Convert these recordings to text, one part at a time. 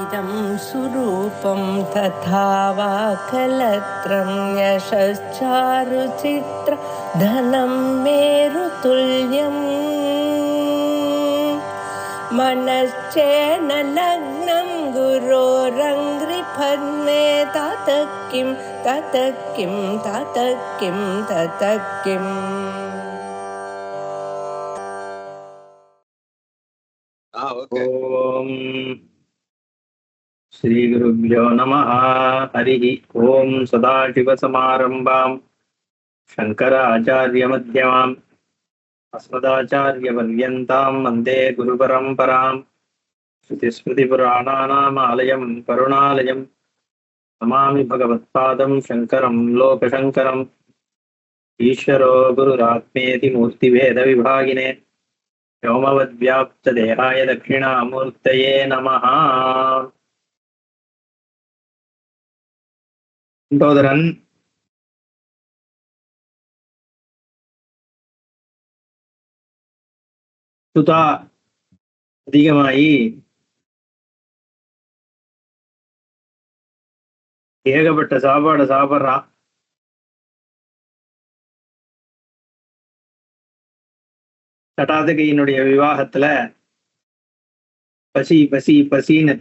इदं सुरूपं तथा वा कलत्रं यशश्चारुचित्र धनं मेरुतुल्यम् मनश्चेन लग्नं गुरोरङ्घ्रिपद्मे ततः किं ततः किं ततः किं ततः किम् ओम श्री गुरुभ्यो नमः। हरि ओम सदाशिवसमारंभां शंकराचार्यमध्यमाम् अस्मदाचार्यपर्यन्तां वन्दे गुरुपरम्परां। श्रुतिस्मृतिपुराणानामालयं करुणालयं नमामि भगवत्पादं शङ्करं लोकशङ्करम्। ईश्वरो गुरुरात्मेति मूर्तिभेदविभागिने व्योमवद्व्याप्तदेहाय दक्षिणामूर्तये नमः। குண்டோதரன் சுதா அதிகமாயி ஏகப்பட்ட சாப்பாடு சாப்பிட்றான். தடாதகையினுடைய விவாகத்துல பசி பசி பசின்னு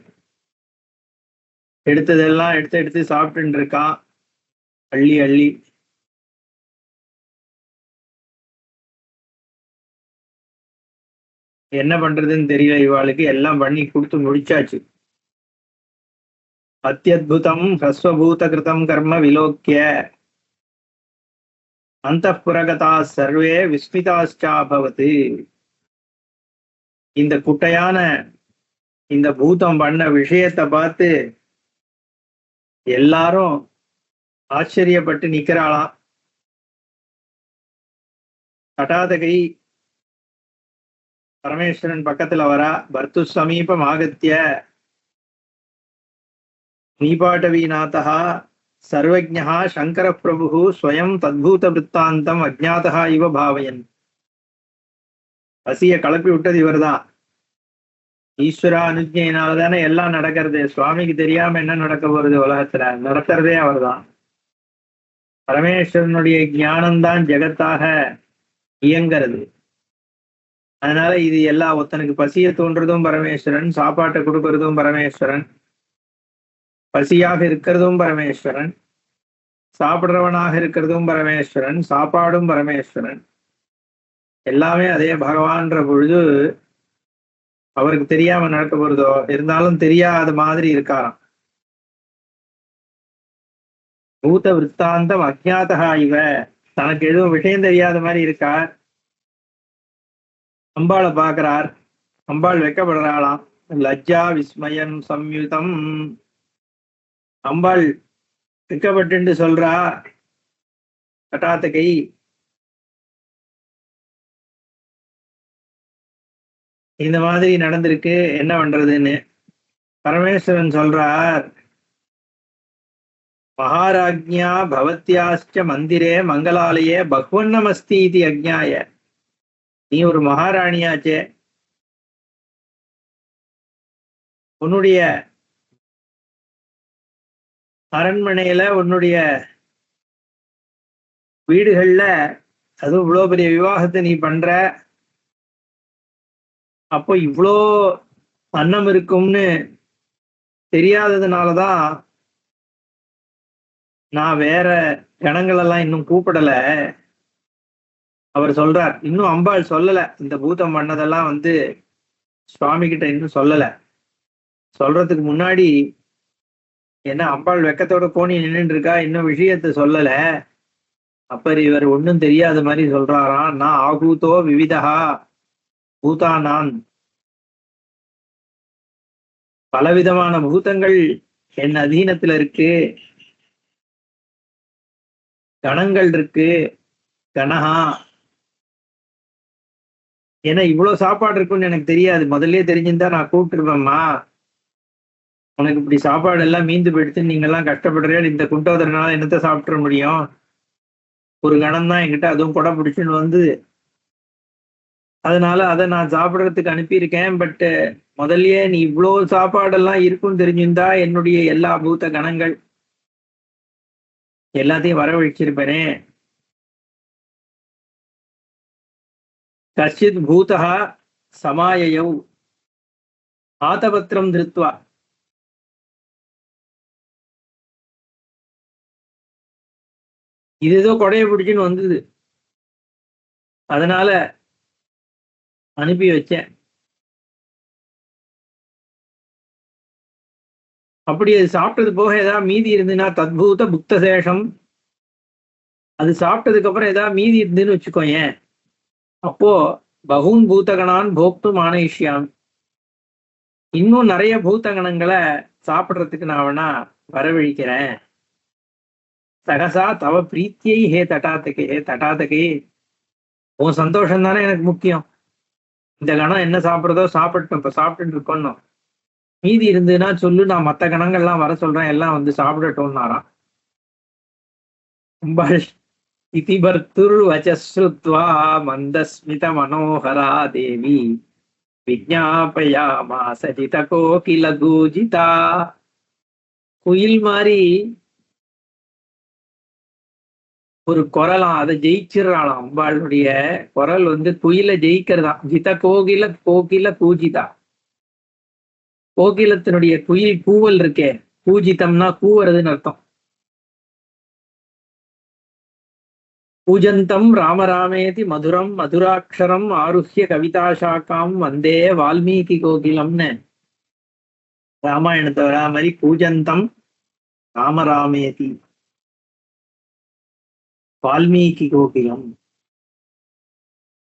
எடுத்ததெல்லாம் எடுத்து எடுத்து சாப்பிட்டு இருக்கான். அள்ளி அள்ளி என்ன பண்றதுன்னு தெரியல. இவாளுக்கு எல்லாம் பண்ணி கொடுத்து முடிச்சாச்சு. அத்தியுதம் ஹஸ்வபூத கிருதம் கர்ம விலோக்கிய அந்தఃபுரகதா சர்வே விஸ்மிதாச்சாபவத்து. இந்த குட்டையான இந்த பூதம் பண்ண விஷயத்தை பார்த்து எல்லாரும் ஆச்சரியப்பட்டு நிக்கிறாளாம். தடாதகை பரமேஸ்வரன் பக்கத்துல வரா. பர்த்து சமீபம் ஆகத்திய நீபாட்டவீநாதா சர்வஜ்ஞா சங்கர பிரபு ஸ்வயம் தத்பூத விற்த்தாந்தம் அஜ்ஞாதா இவ பாவயன். பசிய கலப்பி விட்டது இவர்தான். ஈஸ்வரா அனுஜையினாலதானே எல்லாம் நடக்கிறது. சுவாமிக்கு தெரியாம என்ன நடக்க போறது? உலகத்துல நடத்துறதே அவர் தான். பரமேஸ்வரனுடைய ஞானம்தான் ஜெகத்தாக இயங்கிறது. அதனால இது எல்லா ஒருத்தனுக்கு பசிய தோன்றதும் பரமேஸ்வரன், சாப்பாட்டை கொடுக்கறதும் பரமேஸ்வரன், பசியாக இருக்கிறதும் பரமேஸ்வரன், சாப்பிடுறவனாக இருக்கிறதும் பரமேஸ்வரன், சாப்பாடும் பரமேஸ்வரன், எல்லாமே அதே பகவான்ற பொழுது அவருக்கு தெரியாம நடக்க போறதோ? இருந்தாலும் தெரியாத மாதிரி இருக்காராம். பூத விற்த்தாந்தம் அஜ்ஞாதா இவ. தனக்கு எதுவும் விஷயம் தெரியாத மாதிரி இருக்கார். அம்பாளை பாக்குறார். அம்பாள் வெக்கப்படுறாளாம். லஜ்ஜா விஸ்மயம் சம்யுதம். அம்பாள் வெக்கப்பட்டு சொல்றா, தடாதகை இந்த மாதிரி நடந்திருக்கு, என்ன பண்றதுன்னு. பரமேஸ்வரன் சொல்றார், மகாராஜ்ஞா பவத்யாஸ்ச மந்திரே மங்களாலயே பகவன்னமஸ்தி இது அஜ்ஞாய. நீ ஒரு மகாராணியாச்சே, உன்னுடைய அரண்மனையில உன்னுடைய வீடுகள்ல அதுவும் இவ்வளோ பெரிய விவாகத்தை நீ பண்ற. அப்போ இவ்வளோ அன்னம் இருக்கும்னு தெரியாததுனாலதான் நான் வேற கணங்கள் எல்லாம் இன்னும் கூப்பிடல. அவர் சொல்றார், இன்னும் அம்பாள் சொல்லல. இந்த பூதம் பண்ணதெல்லாம் சுவாமி கிட்ட இன்னும் சொல்லல. சொல்றதுக்கு முன்னாடி என்ன அம்பாள் வெக்கத்தோட கோணி நின்றுட்டு இருக்கா, இன்னும் விஷயத்த சொல்லல. அப்ப இவர் ஒன்னும் தெரியாத மாதிரி சொல்றாராம். நான் ஆகூதோ விவிதா பூதானான். பலவிதமான பூதங்கள் என் அதீனத்துல இருக்கு, கணங்கள் இருக்கு. கணஹா ஏன்னா இவ்வளவு சாப்பாடு இருக்குன்னு எனக்கு தெரியாது. முதல்ல தெரிஞ்சிருந்தா நான் கூப்பிட்டுருப்பேம்மா. உனக்கு இப்படி சாப்பாடு எல்லாம் மீந்து போயிடுத்து, நீங்க எல்லாம் கஷ்டப்படுறேன், இந்த குண்டோதரனால என்னத்த சாப்பிட முடியும்? ஒரு கணம் தான் என்கிட்ட, அதுவும் கொடை பிடிச்சுன்னு அதனால அதை நான் சாப்பிடறதுக்கு அனுப்பியிருக்கேன். பட் முதல்லயே நீ இவ்வளோ சாப்பாடெல்லாம் இருக்குன்னு தெரிஞ்சிருந்தா என்னுடைய எல்லா பூத கணங்கள் எல்லாத்தையும் வரவழைச்சிருப்பேனே. கஷ்டித் பூதா சமாயயௌ ஆதபத்திரம் திருத்வா. இது ஏதோ கொடைய பிடிச்சுன்னு வந்தது, அதனால அனுப்பி வச்சேன். அப்படி அது சாப்பிட்டது போக ஏதாவது மீதி இருந்துன்னா தத்பூத புக்த சேஷம், அது சாப்பிட்டதுக்கு அப்புறம் ஏதாவது மீதி இருந்துன்னு வச்சுக்கோயேன், அப்போ பகூன் பூதகணான் போக்து மானயிஷ்யான், இன்னும் நிறைய பூதகணங்களை சாப்பிடுறதுக்கு நான் வேணா வரவழிக்கிறேன். சகசா தவ பிரீத்தியை ஹே தட்டாத்தகே, ஹே தட்டாத்தகே, உன் சந்தோஷம் தானே எனக்கு முக்கியம். இந்த கணம் என்ன சாப்பிட்றதோ சாப்பிட்டோம், இப்ப சாப்பிட்டு இருக்கணும், மீதி இருந்ததுன்னா சொல்லு, நான் மற்ற கணங்கள்லாம் வர சொல்றேன், எல்லாம் வந்து சாப்பிடட்டோம்னாராம். இதிபர்த்துர் வச்சஸ்ருத்வா மந்தஸ்மித மனோகரா தேவி விஜ்ஞாபயாமாச ஜித கோகில கூஜிதா. குயில் மாதிரி ஒரு குரலாம், அதை ஜெயிச்சிடறாளாம். அம்பாளுடைய குரல் வந்து குயில ஜெயிக்கிறதாம். ஜித கோகில கோகில பூஜிதா, கோகிலத்தினுடைய குயில் கூவல் இருக்கே, பூஜிதம்னா கூவுறதுன்னு அர்த்தம். பூஜந்தம் ராமராமேதி மதுரம் மதுராட்சரம் ஆருஹ்ய கவிதாசாக்காம் வந்தே வால்மீகி கோகிலம்னு ராமாயணத்தை வரா மாதிரி பூஜந்தம் ராமராமேதி வால்மீகி கோகிலம்.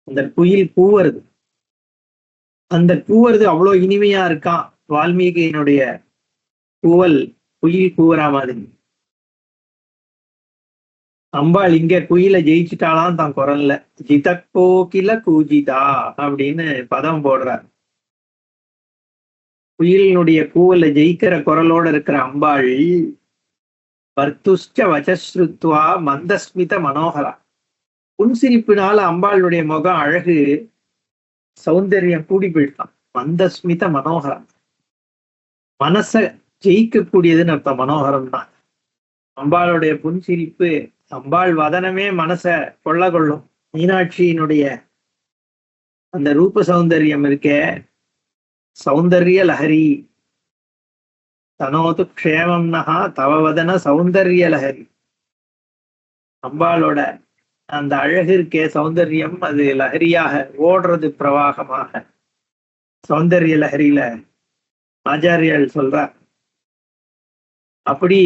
அந்த குயில் கூவுறது, அந்த கூவுறது அவ்வளவு இனிமையா இருக்கான். வால்மீகியினுடைய கூவல் குயில் கூவுறா மாதிரி. அம்பாள் இங்க குயில ஜெயிச்சுட்டாலாம் தான் குரல்ல. ஜித கோகில கூஜிதா அப்படின்னு பதம் போடுறார். குயிலினுடைய கூவல ஜெயிக்கிற குரலோட இருக்கிற அம்பாள் வர்த்துஷ்ட வச்சஸ்ருத்வா மந்தஸ்மித மனோகரா, புன்சிரிப்பினால அம்பாளுடைய முகம் அழகு சௌந்தர்யம் கூடி போயிட்டான். மந்தஸ்மித மனோகரம், மனச ஜெயிக்கக்கூடியதுன்னு அர்த்தம் மனோகரம் தான். அம்பாளுடைய புன்சிரிப்பு, அம்பாள் வதனமே மனச கொள்ள கொள்ளும். மீனாட்சியினுடைய அந்த ரூப சௌந்தர்யம் இருக்கே, சௌந்தர்ய லஹரி தனோது க்ஷேமம்னஹா தவவதன சௌந்தர்ய லஹரி. அம்பாளோட அந்த அழகு இருக்கே சௌந்தர்யம், அது லஹரியாக ஓடுறது பிரவாகமாக. சௌந்தர்ய லஹரியில ஆச்சாரியர்கள் சொல்றார். அப்படி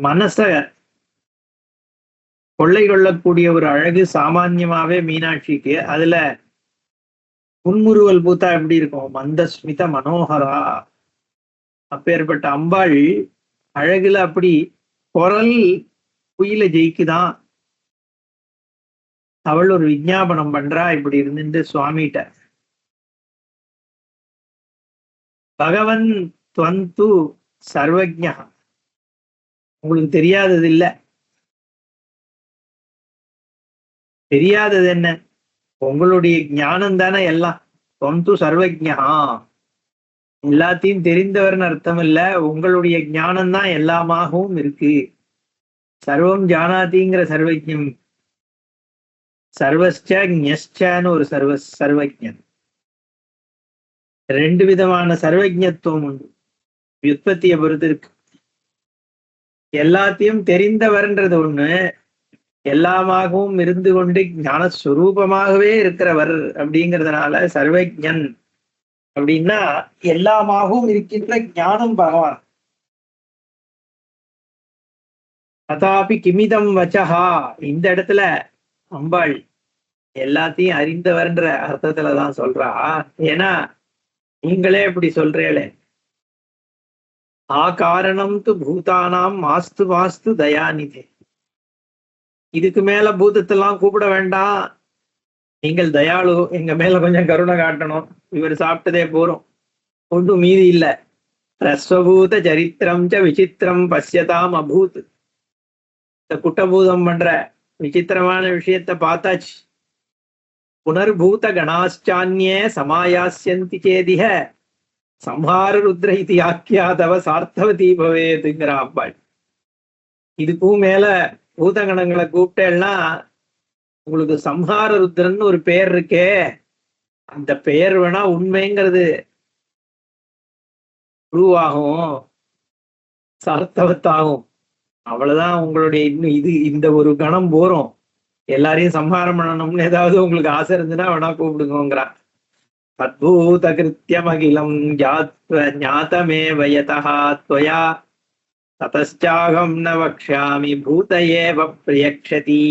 மனச கொள்ளை கொள்ளக்கூடிய ஒரு அழகு சாமான்யமாவே மீனாட்சிக்கு. அதுல புன்முறுவல் பூத்தா எப்படி இருக்கும், மந்தஸ்மித மனோகரா. அப்பேற்பட்ட அம்பாள் அழகுல அப்படி குரல் குயில ஜெயிக்குதான். அவள் ஒரு விஞ்ஞாபனம் பண்றா இப்படி இருந்துட்டு சுவாமிகிட்ட. பகவன் துவந்து சர்வஜ்ஞா, உங்களுக்கு தெரியாதது இல்ல. தெரியாதது என்ன, உங்களுடைய ஞானம் தானே எல்லாம். துவந்து சர்வஜ்ஞா, எல்லாத்தையும் தெரிந்தவர்னு அர்த்தம் இல்ல, உங்களுடைய ஞானம் தான் எல்லாமாகவும் இருக்கு. சர்வம் ஜானாதிங்கிற சர்வஜ்ஞம், சர்வஸ்ச ஞஸ்சன்னு ஒரு சர்வஜன். ரெண்டு விதமான சர்வஜத்துவம் உண்டு, வியுற்பத்தியை பொறுத்து இருக்கு. எல்லாத்தையும் தெரிந்தவர்ன்றது ஒண்ணு, எல்லாமாகவும் இருந்து கொண்டு ஞானஸ்வரூபமாகவே இருக்கிறவர் அப்படிங்கிறதுனால சர்வஜன். அப்படின்னா எல்லாமாகவும் இருக்கின்ற ஞானம் பகவான். அதாபி கிமிதம் வச்சஹா, இந்த இடத்துல அம்பாள் எல்லாத்தையும் அறிந்தவர்ன்ற அர்த்தத்துலதான் சொல்றா. ஏன்னா நீங்களே இப்படி சொல்றீங்களே, ஆ காரணம் து பூதானாம் மாஸ்து மாஸ்து தயாநிதே. இதுக்கு மேல பூதத்தெல்லாம் கூப்பிட வேண்டாம், நீங்கள் தயாளு, எங்க மேல கொஞ்சம் கருணை காட்டணும். இவர் சாப்பிட்டதே போறோம், ஒன்றும் மீதி இல்ல. ரஸ்வபூத சரித்திரம் ச விசித்திரம் பசியதாம் அபூத். இந்த குட்டபூதம் பண்ற விசித்திரமான விஷயத்த பார்த்தாச்சு. புனர்பூத கணாச்சான்யே சமாயாஸ்யந்தி சேதிக சம்ஹார ருத்ர இது ஆக்கியாதவ சார்த்தவதி பவேதுங்கிற அம்பாள். இதுக்கும் மேல பூதகணங்களை கூப்பிட்டேன்னா உங்களுக்கு சம்ஹார ருத்ரன்னு ஒரு பெயர் இருக்கே, அந்த பெயர் வேணா உண்மைங்கிறது உருவாகும், சார்த்தவத்தாகும். அவ்வளவுதான் உங்களுடைய இன்னும் இது இந்த ஒரு கணம் போறோம். எல்லாரையும் சம்ஹாரம் பண்ணணும்னு ஏதாவது உங்களுக்கு ஆசை இருந்துன்னா வேணா கூப்பிடுங்கிறான். அத்பூத கிருத்தியமகிலம் ஞாதமே வயதா त्वया ததச்சாகம் ந வக்ஷ்யாமி பூத ஏவ பிரியக்ஷதி.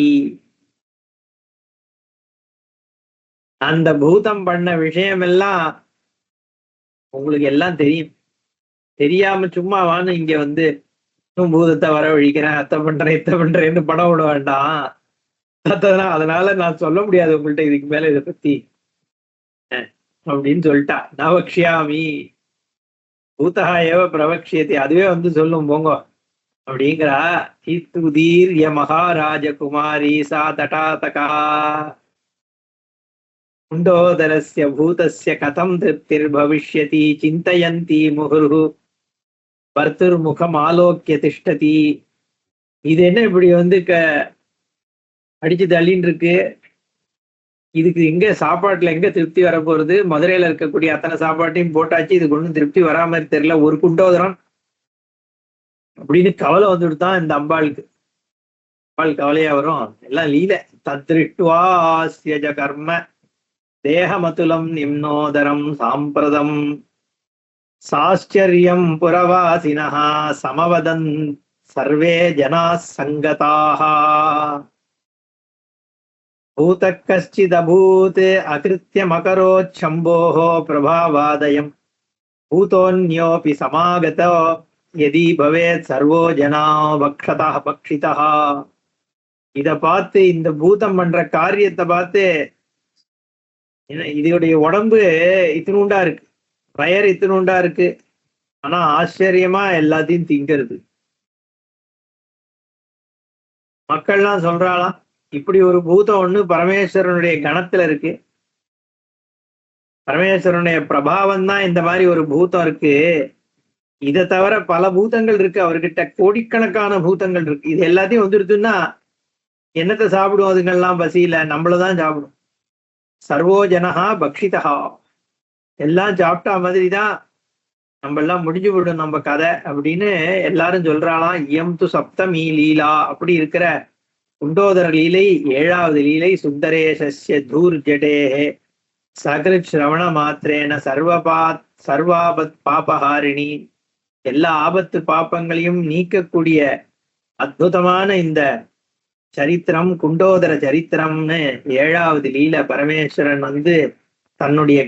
அந்த பூதம் பண்ண விஷயம் எல்லாம் உங்களுக்கு எல்லாம் தெரியும். தெரியாம சும்மா வான்னு இங்க வந்து இன்னும் பூதத்தை வரவழிக்கிறேன், அத்தை பண்றேன், இத்தை பண்றேன்னு படம் விட வேண்டாம். அதனால நான் சொல்ல முடியாது உங்கள்கிட்ட இதுக்கு மேல இதை பத்தி அப்படின்னு சொல்லிட்டா. நவக்ஷியாமி பூதா ஏவ பிரவக்ஷியத்தை, அதுவே வந்து சொல்லும் போங்க அப்படிங்கிறா. இத்துதீர்ய மகாராஜகுமாரி சா தடாதகா குண்டோதரஸ்ய பூதஸ்ய கதம் திருப்திர் பவிஷ்யதி சிந்தயந்தி முகுர்ஹு பர்த்துர் முகம் ஆலோக்கிய திஷ்டதி. இது என்ன இப்படி வந்து அடிச்சு தள்ளின்னு இருக்கு, இதுக்கு எங்க சாப்பாட்டுல எங்க திருப்தி வர போறது? மதுரையில இருக்கக்கூடிய அத்தனை சாப்பாட்டையும் போட்டாச்சு, இதுக்கு ஒன்றும் திருப்தி வரா மாதிரி தெரியல, ஒரு குண்டோதரம் அப்படின்னு கவலை வந்துட்டுதான் இந்த அம்பாளுக்கு. அம்பாள் கவலையா வரும், எல்லாம் லீல. தத்ரிஷ்டுவாஸ்யஜ கர்ம தேகமதுலம் நிம்னோதரம் சாம்பிரதம் சாஸ்சர்யம் புரவாசினஹா சமவதன் சர்வே ஜனா சங்கதாக. பூத கஷ்டிதபூத் அகிருத்யமகரோச்சம்போஹோ பிரபாவாதயம் பூதோன்யோபி சமாகதோ யதி பவேத் சர்வோ ஜனா பக்ஷிதா. இத பார்த்து, இந்த பூதம் பண்ற காரியத்தை பார்த்து, இதோடைய உடம்பு இத்தினுண்டா இருக்கு, வயர் இத்தினுண்டா இருக்கு, ஆனா ஆச்சரியமா எல்லாத்தையும் திங்கிறது. மக்கள்லாம் சொல்றாளாம், இப்படி ஒரு பூதம் ஒண்ணு பரமேஸ்வரனுடைய கணத்துல இருக்கு, பரமேஸ்வரனுடைய பிரபாவம் தான் இந்த மாதிரி ஒரு பூதம் இருக்கு. இதை தவிர பல பூதங்கள் இருக்கு அவர்கிட்ட, கோடிக்கணக்கான பூதங்கள் இருக்கு. இது எல்லாத்தையும் வந்துருச்சுன்னா என்னத்தை சாப்பிடும்? அதுங்கெல்லாம் பசியில நம்மளதான் சாப்பிடும். சர்வோ ஜனஹா பக்ஷிதா, எல்லாம் சாப்பிட்டா மாதிரிதான் நம்ம எல்லாம் முடிஞ்சு விடும் நம்ம கதை அப்படின்னு எல்லாரும் சொல்றாளாம். இயம் து சப்தமி லீலா, அப்படி இருக்கிற குண்டோதர லீலை 7வது லீலை. சுந்தரேசஸ்ய தூர்ஜடேஹே சகிருத் ஸ்ரவண மாத்திரேன சர்வாபத் பாபஹாரிணி, எல்லா ஆபத்து பாப்பங்களையும் நீக்கக்கூடிய அற்புதமான இந்த சரித்திரம் குண்டோதர சரித்திரம்னு 7வது லீல. பரமேஸ்வரன் வந்து தன்னுடைய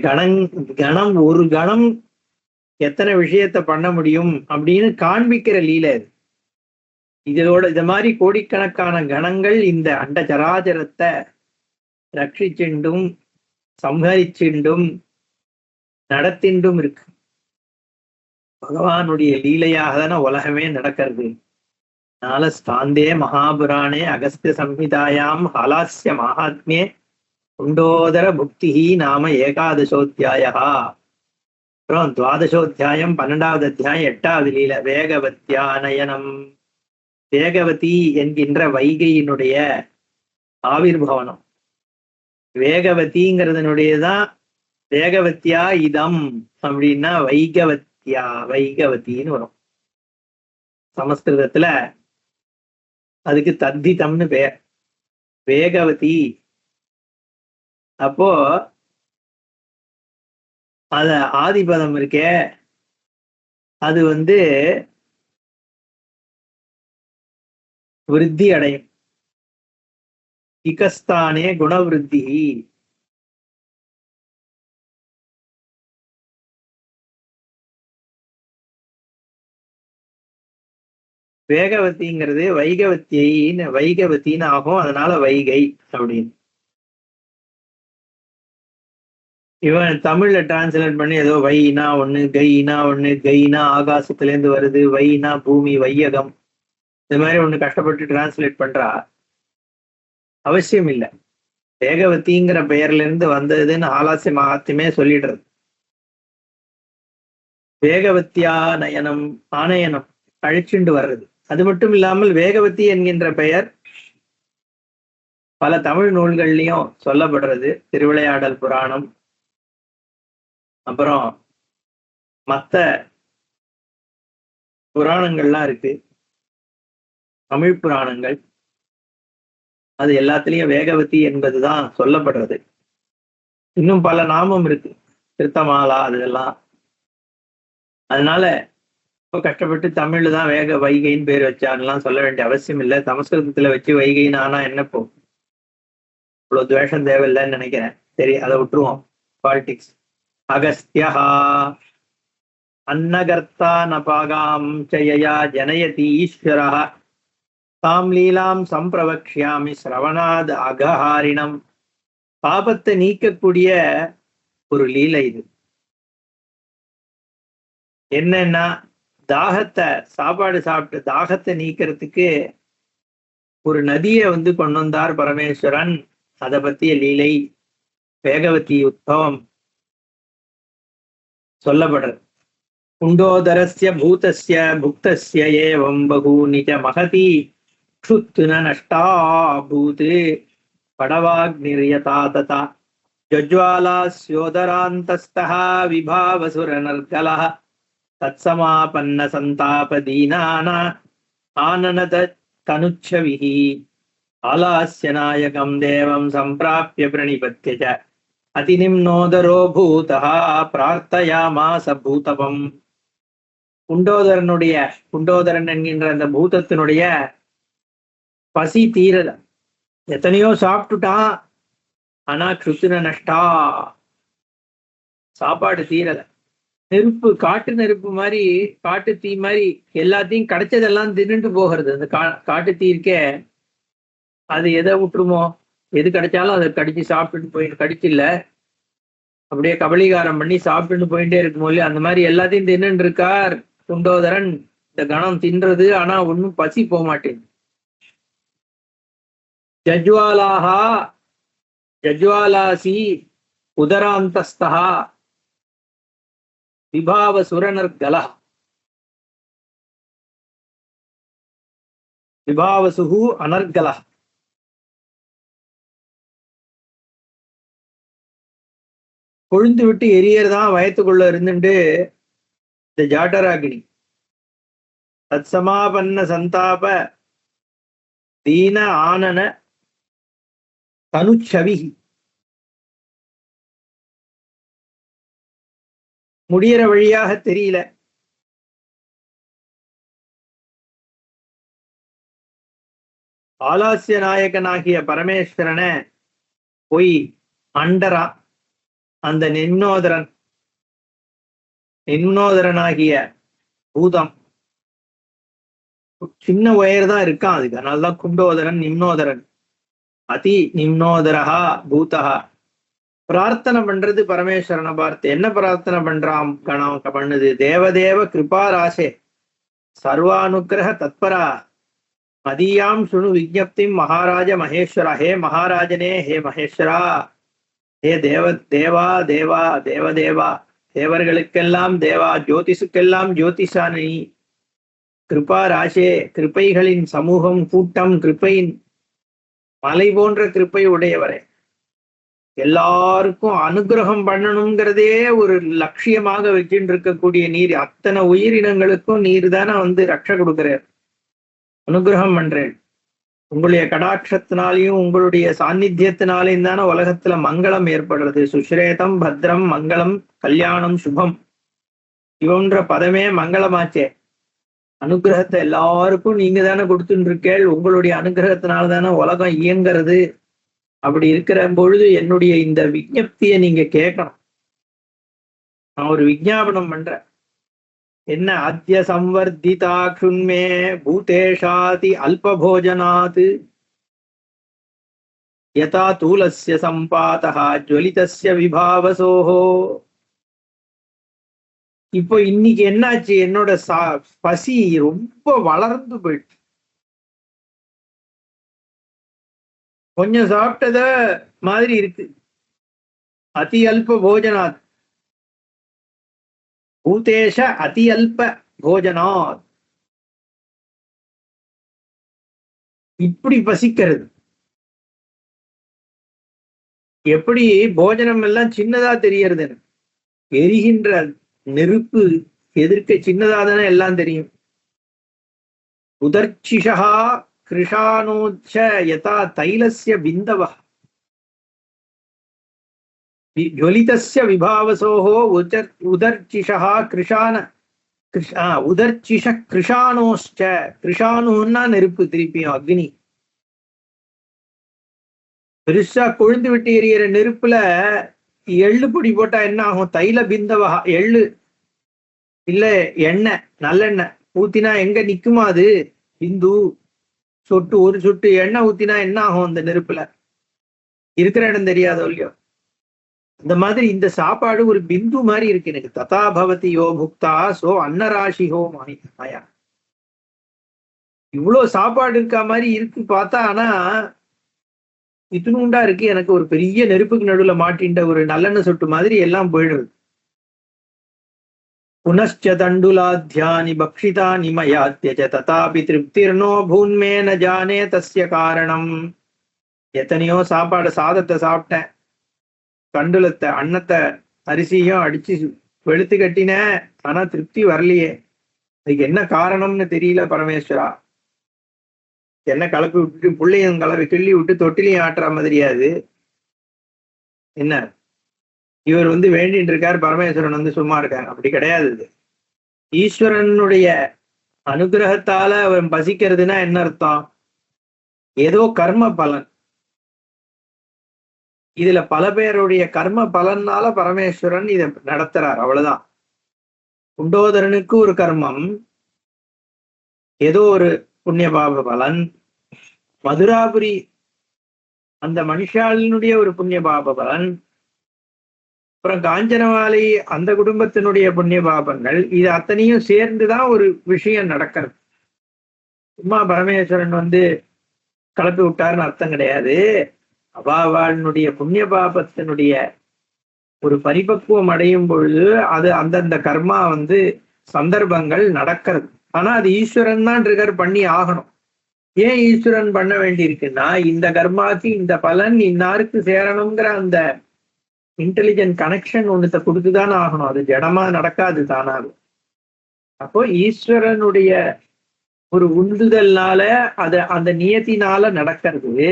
கணம் ஒரு கணம் எத்தனை விஷயத்த பண்ண முடியும் அப்படின்னு காண்பிக்கிற லீல இது. இதோட இந்த மாதிரி கோடிக்கணக்கான கணங்கள் இந்த அண்ட சராச்சரத்தை ரட்சிச்சுண்டும் சம்ஹரிச்சுண்டும் நடத்திண்டும் இருக்கு. பகவானுடைய லீலையாக தானே உலகமே நடக்கிறது. அதனால ஸ்காந்தே மகாபுராணே அகஸ்திய சம்ஹிதாயாம் ஹாலாஸ்ய மகாத்மியே குண்டோதர புக்தி நாம ஏகாதசோத்தியாயா. அப்புறம் 12 12வது அத்தியாயம் 8வது லீல வேகவத்யானயனம். வேகவதி என்கின்ற வைகையினுடைய ஆவிர்பவனம். வேகவதிங்கிறதுனுடையதான் வேகவத்தியா இதம் அப்படின்னா வைகவத்தின்னு வரும் சமஸ்கிருதத்துல. அதுக்கு தத்திதம்னு பேர், வேகவதி. அப்போ அத ஆதிபதம் இருக்கே, அது வந்து விருத்தி அடையும். இகஸ்தானே குணவிருத்தி. வேகவதிங்கிறது வைகவத்தின்னு ஆகும், அதனால வைகை அப்படின்னு. இவன் தமிழ்ல டிரான்ஸ்லேட் பண்ணி ஏதோ வைனா ஒண்ணு கைனா ஒண்ணு, கைனா ஆகாசத்துல இருந்து வருது, வைனா பூமி வையகம், இந்த மாதிரி ஒண்ணு கஷ்டப்பட்டு டிரான்ஸ்லேட் பண்றா. அவசியம் இல்லை. வேகவதிங்கிற பெயர்ல இருந்து வந்ததுன்னு ஆலாசிய மகாத்மே சொல்லிடுறது. வேகவத்தியா நயனம் ஆனயனம் அழிச்சுண்டு வர்றது. அது மட்டும் இல்லாமல் வேகவதி என்கின்ற பெயர் பல தமிழ் நூல்கள்லயும் சொல்லப்படுறது. திருவிளையாடல் புராணம், அப்புறம் மற்ற புராணங்கள்லாம் இருக்கு, தமிழ் புராணங்கள், அது எல்லாத்துலயும் வேகவதி என்பதுதான் சொல்லப்படுறது. இன்னும் பல நாமம் இருக்கு, திருத்தமாலா, அதெல்லாம். அதனால இப்போ கஷ்டப்பட்டு தமிழ்ல தான் வேக வைகைன்னு பேர் வச்சாருலாம் சொல்ல வேண்டிய அவசியம் இல்லை. சமஸ்கிருதத்துல வச்சு வைகைன்னு ஆனா என்ன போ, இவ்வளவு துவேஷம் தேவையில்லைன்னு நினைக்கிறேன். சரி, அதை விட்டுருவோம், பாலிடிக்ஸ். அகஸ்தியா அன்னகர்த்தா நபாகாம் சயயா ஜனயதி ஈஸ்வரா தாம் லீலாம் சம்பிரவக்ஷாமி சிரவணாத் அகஹாரிணம். பாபத்தை நீக்கக்கூடிய ஒரு லீலை இது. என்னன்னா, தாகத்தை, சாப்பாடு சாப்பிட்டு தாகத்தை நீக்கிறதுக்கு ஒரு நதியை கொண்டு வந்தார் பரமேஸ்வரன். அதை பத்திய லீலை வேகவதி உத்பவம் சொல்லப்படுறது. குண்டோதரஸ்ய பூதஸ்ய புக்தஸ்ய ஏவம் பகூனி ச மகதி க்ஷுத்ன நஷ்டா பூத் படவாக்னிர்யதா ததா ஜஜ்வாலாஸ்யோதராந்தஸ்தஹ விபாவசுரநர்கலஹ தத்சமாபன்ன சந்தாபதீனான ஆனனத தனுச்சவிஹி ஆலாஸ்ய நாயகம் தேவம் சம்பிராப்ய பிரணிபத்ய ச அதிநிம்னோதரோ பூதஹ பிரார்த்தயாமாஸ பூதபம். குண்டோதரன் என்கின்ற அந்த பூதத்தினுடைய பசி தீரல. எத்தனையோ சாப்பிட்டுட்டான், ஆனா கிருத்தின நஷ்டா, சாப்பாடு தீரல. நெருப்பு, காட்டு நெருப்பு மாதிரி, காட்டு தீ மாதிரி எல்லாத்தையும் கிடைச்சதெல்லாம் தின்னுட்டு போகிறது. அந்த காட்டு தீ இருக்கே, அது எதை விட்டுருமோ, எது கிடைச்சாலும் அதை கடிச்சு சாப்பிட்டுட்டு போயிட்டு, கடிச்சு இல்ல அப்படியே கபலீகாரம் பண்ணி சாப்பிட்டுட்டு போயிட்டே இருக்கும் போது அந்த மாதிரி எல்லாத்தையும் தின்னுட்டு இருக்கார் குண்டோதரன். இந்த கணம் தின்றது, ஆனா ஒன்னும் பசி போக மாட்டேங்குது. ஜஜ்வாலாஹா ஜஜ்வாலாசி உதராந்தஸ்தா விபாவ சுரநர்கல விபாவசுகு அனர்கல. கொழுந்து விட்டு எரியறதான் வயத்துக்குள்ள இருந்துட்டு இந்த ஜாட்டராகினி தத்சமாபன்ன சந்தாப தீன ஆனன தனுச்சவி. முடியற வழியாக தெரியல. ஆலாசிய நாயகனாகிய பரமேஸ்வரனை போய் அண்டரா. அந்த நிம்னோதரனாகிய பூதம் சின்ன உயர் தான் இருக்கான், அதுக்கு அதனால்தான் குண்டோதரன் நிம்னோதரன். அதி நிம்னோதரஹா பூதஹா. பிரார்த்தனை பண்றது பரமேஸ்வரனை பார்த்து. என்ன பிரார்த்தனை பண்றான் கணம் பண்ணுது? தேவதேவ கிருபாராசே சர்வானுக்கிரக தத்பரா மதியாம் சுணு விஜப்தி மகாராஜ மகேஸ்வரா. ஹே மகாராஜனே, ஹே மகேஸ்வரா, ஹே தேவா தேவா தேவதேவா, தேவர்களுக்கெல்லாம் தேவா, ஜோதிஷுக்கெல்லாம் ஜோதிஷானி, கிருபா ராசே, கிருப்பைகளின் சமூகம், கூட்டம், கிருப்பையின் மலை போன்ற கிருப்பை உடையவரே, எல்லாருக்கும் அனுகிரகம் பண்ணணுங்கிறதே ஒரு லட்சியமாக வச்சுட்டு இருக்கக்கூடிய நீர். அத்தனை உயிரினங்களுக்கும் நீர் தானே ரட்ச கொடுக்கிறார், அனுகிரகம் பண்றேன். உங்களுடைய கடாட்சத்தினாலையும் உங்களுடைய சாநித்தியத்தினாலையும் தானே உலகத்துல மங்களம் ஏற்படுறது. சுஸ்ரேதம் பத்ரம் மங்களம் கல்யாணம் சுபம் இவன்ற பதமே மங்களமாச்சே. அனுகிரகத்தை எல்லாருக்கும் நீங்க தானே கொடுத்துட்டு இருக்கேள். உங்களுடைய அனுகிரகத்தினால தானே உலகம் இயங்கிறது. அப்படி இருக்கிற பொழுது என்னுடைய இந்த விஜப்தியை நீங்க கேட்கணும். நான் ஒரு விஜாபனம் பண்றேன். என்ன? அத்ய சம்வர்திதா க்ஷுன்மே பூதேஷாதி அல்பபோஜனாத் யதா தூலஸ்ய சம்பாதஹ ஜ்வலிதஸ்ய விபாவசோஹோ. இப்போ இன்னைக்கு என்னாச்சு? என்னோட பசி ரொம்ப வளர்ந்து போயிடுச்சு. கொஞ்சம் சாப்பிட்டத மாதிரி இருக்கு. அதி அல்ப போஜனாத், பூதேஷ அதி அல்ப போஜனாத், இப்படி பசிக்கிறது. எப்படி போஜனம் எல்லாம் சின்னதா தெரியறது, எரிகின்ற நெருப்பு எதிர்க்க சின்னதா தானே எல்லாம் தெரியும். உதர்ச்சிஷா கிருஷானோச்ச யதா தைலஸ்ய பிந்தவ ஜ்வலிதஸ்ய விபாவசோஹோ உதர்ச்சிஷா கிருஷான உதர்ச்சிஷ கிருஷானோச்ச, கிருஷானுன்னா நெருப்பு, திருப்பியும் அக்னி. பெருசா கொழுந்து விட்டு எரியிற நெருப்புல எள்ளு பொடி போட்டா என்ன ஆகும்? தைல பிந்தவா, எள்ளு இல்ல எண்ணெய், நல்லெண்ணெய் ஊத்தினா எங்க நிக்குமா அது? பிந்து சொட்டு, ஒரு சொட்டு எண்ணெய் ஊத்தினா என்ன ஆகும்? அந்த நெருப்புல இருக்கிற இடம் தெரியாதோ இல்லையோ. இந்த மாதிரி இந்த சாப்பாடு ஒரு பிந்து மாதிரி இருக்கு எனக்கு. ததா பவதி யோ புக்தா சோ அன்னராசி ஹோ மாயா. இவ்வளவு சாப்பாடு இருக்கா மாதிரி இருக்கு பார்த்தா, ஆனா இத்துணுண்டா இருக்கு. எனக்கு ஒரு பெரிய நெருப்புக்கு நடுவுல மாட்டின்ற ஒரு நல்லெண்ணெய் சொட்டு மாதிரி எல்லாம் போயிடுறது. புனश्च தண்டுலாத்யானி பக்ஷிதானி மயா த்யஜ ததாபி திருப்திர்னோ பூன்மே ந ஜானே தஸ்ய காரணம். எத்தனையோ சாப்பாடு, சாதத்தை சாப்பிட்டேன், கண்டுலத்தை அன்னத்தை அரிசியும் அடிச்சு வெளுத்து கட்டினேன், ஆனா திருப்தி வரலையே. அதுக்கு என்ன காரணம்னு தெரியல பரமேஸ்வரா. என்ன கலப்பி விட்டுட்டு பிள்ளையும் கலவை கிள்ளி விட்டு தொட்டிலையும் ஆட்டுற மாதிரியாது என்ன? இவர் வேண்டிட்டு இருக்கார், பரமேஸ்வரன் சும்மா இருக்காங்க. அப்படி கிடையாது. இது ஈஸ்வரனுடைய அனுகிரகத்தால அவன் பசிக்கிறதுனா என்ன அர்த்தம்? ஏதோ கர்ம பலன். இதுல பல பேருடைய கர்ம பலனால பரமேஸ்வரன் இதை நடத்துறார், அவ்வளவுதான். குண்டோதரனுக்கு ஒரு கர்மம், ஏதோ ஒரு புண்ணிய பாப பலன். மதுராபுரி அந்த மனுஷாலினுடைய ஒரு புண்ணிய பாப பலன். அப்புறம் காஞ்சனமாலை அந்த குடும்பத்தினுடைய புண்ணிய பாபங்கள். இது அத்தனையும் சேர்ந்துதான் ஒரு விஷயம் நடக்கிறது. சும்மா பரமேஸ்வரன் கலப்பி விட்டாருன்னு அர்த்தம் கிடையாது. அவாவாளுடைய புண்ணிய பாபத்தினுடைய ஒரு பரிபக்குவம் அடையும் பொழுது அது அந்தந்த கர்மா சந்தர்ப்பங்கள் நடக்கிறது. ஆனா அது ஈஸ்வரன் தான் ட்ரிகர் பண்ணி ஆகணும். ஏன் ஈஸ்வரன் பண்ண வேண்டி இருக்குன்னா, இந்த கர்மாக்கு இந்த பலன் இன்னாருக்கு சேரணுங்கிற அந்த இன்டெலிஜென்ட் கனெக்ஷன் ஒண்ணுத்த கொடுத்துதானே ஆகணும். அது ஜடமா நடக்காது தானாக. அப்போ ஈஸ்வரனுடைய ஒரு உந்துதல்னால அது அந்த நியத்தினால நடக்கிறது.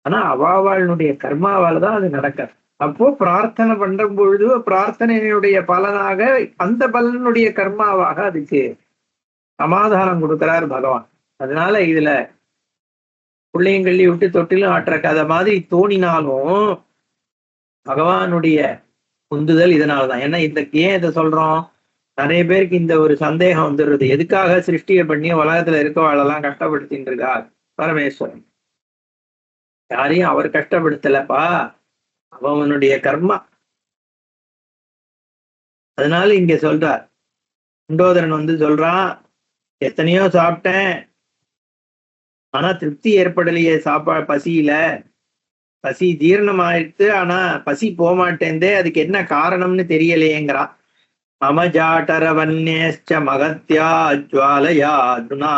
ஆனா அவாவாளுடைய கர்மாவால தான் அது நடக்கிறது. அப்போ பிரார்த்தனை பண்ற பொழுது பிரார்த்தனையினுடைய பலனாக அந்த பலனுடைய கர்மாவாக அதுக்கு சமாதானம் கொடுக்கிறார் பகவான். அதனால இதுல பிள்ளையங்கள்ளி விட்டு தொட்டிலும் ஆட்டுற கதை மாதிரி தோணினாலும் பகவானுடைய உந்துதல் இதனாலதான். ஏன்னா ஏன் இதை சொல்றோம்? நிறைய பேருக்கு இந்த ஒரு சந்தேகம் வந்துடுறது, எதுக்காக சிருஷ்டியை பண்ணி உலகத்துல இருக்கவாளெல்லாம் கஷ்டப்படுத்தின்னு இருக்கார் பரமேஸ்வரன்? யாரையும் அவர் கஷ்டப்படுத்தலப்பா, அவனுடைய கர்மா. அதனால இங்க சொல்றார், குண்டோதரன் சொல்றான், எத்தனையோ சாப்பிட்டேன் ஆனா திருப்தி ஏற்படலையே. பசியில பசி ஜீரணமாயிடுத்து, ஆனா பசி போகமாட்டேந்தே. அதுக்கு என்ன காரணம்னு தெரியலையேங்கிறான். மம ஜாட்டரவன்யேச்ச மகத்யா ஜ்வாலயாதுனா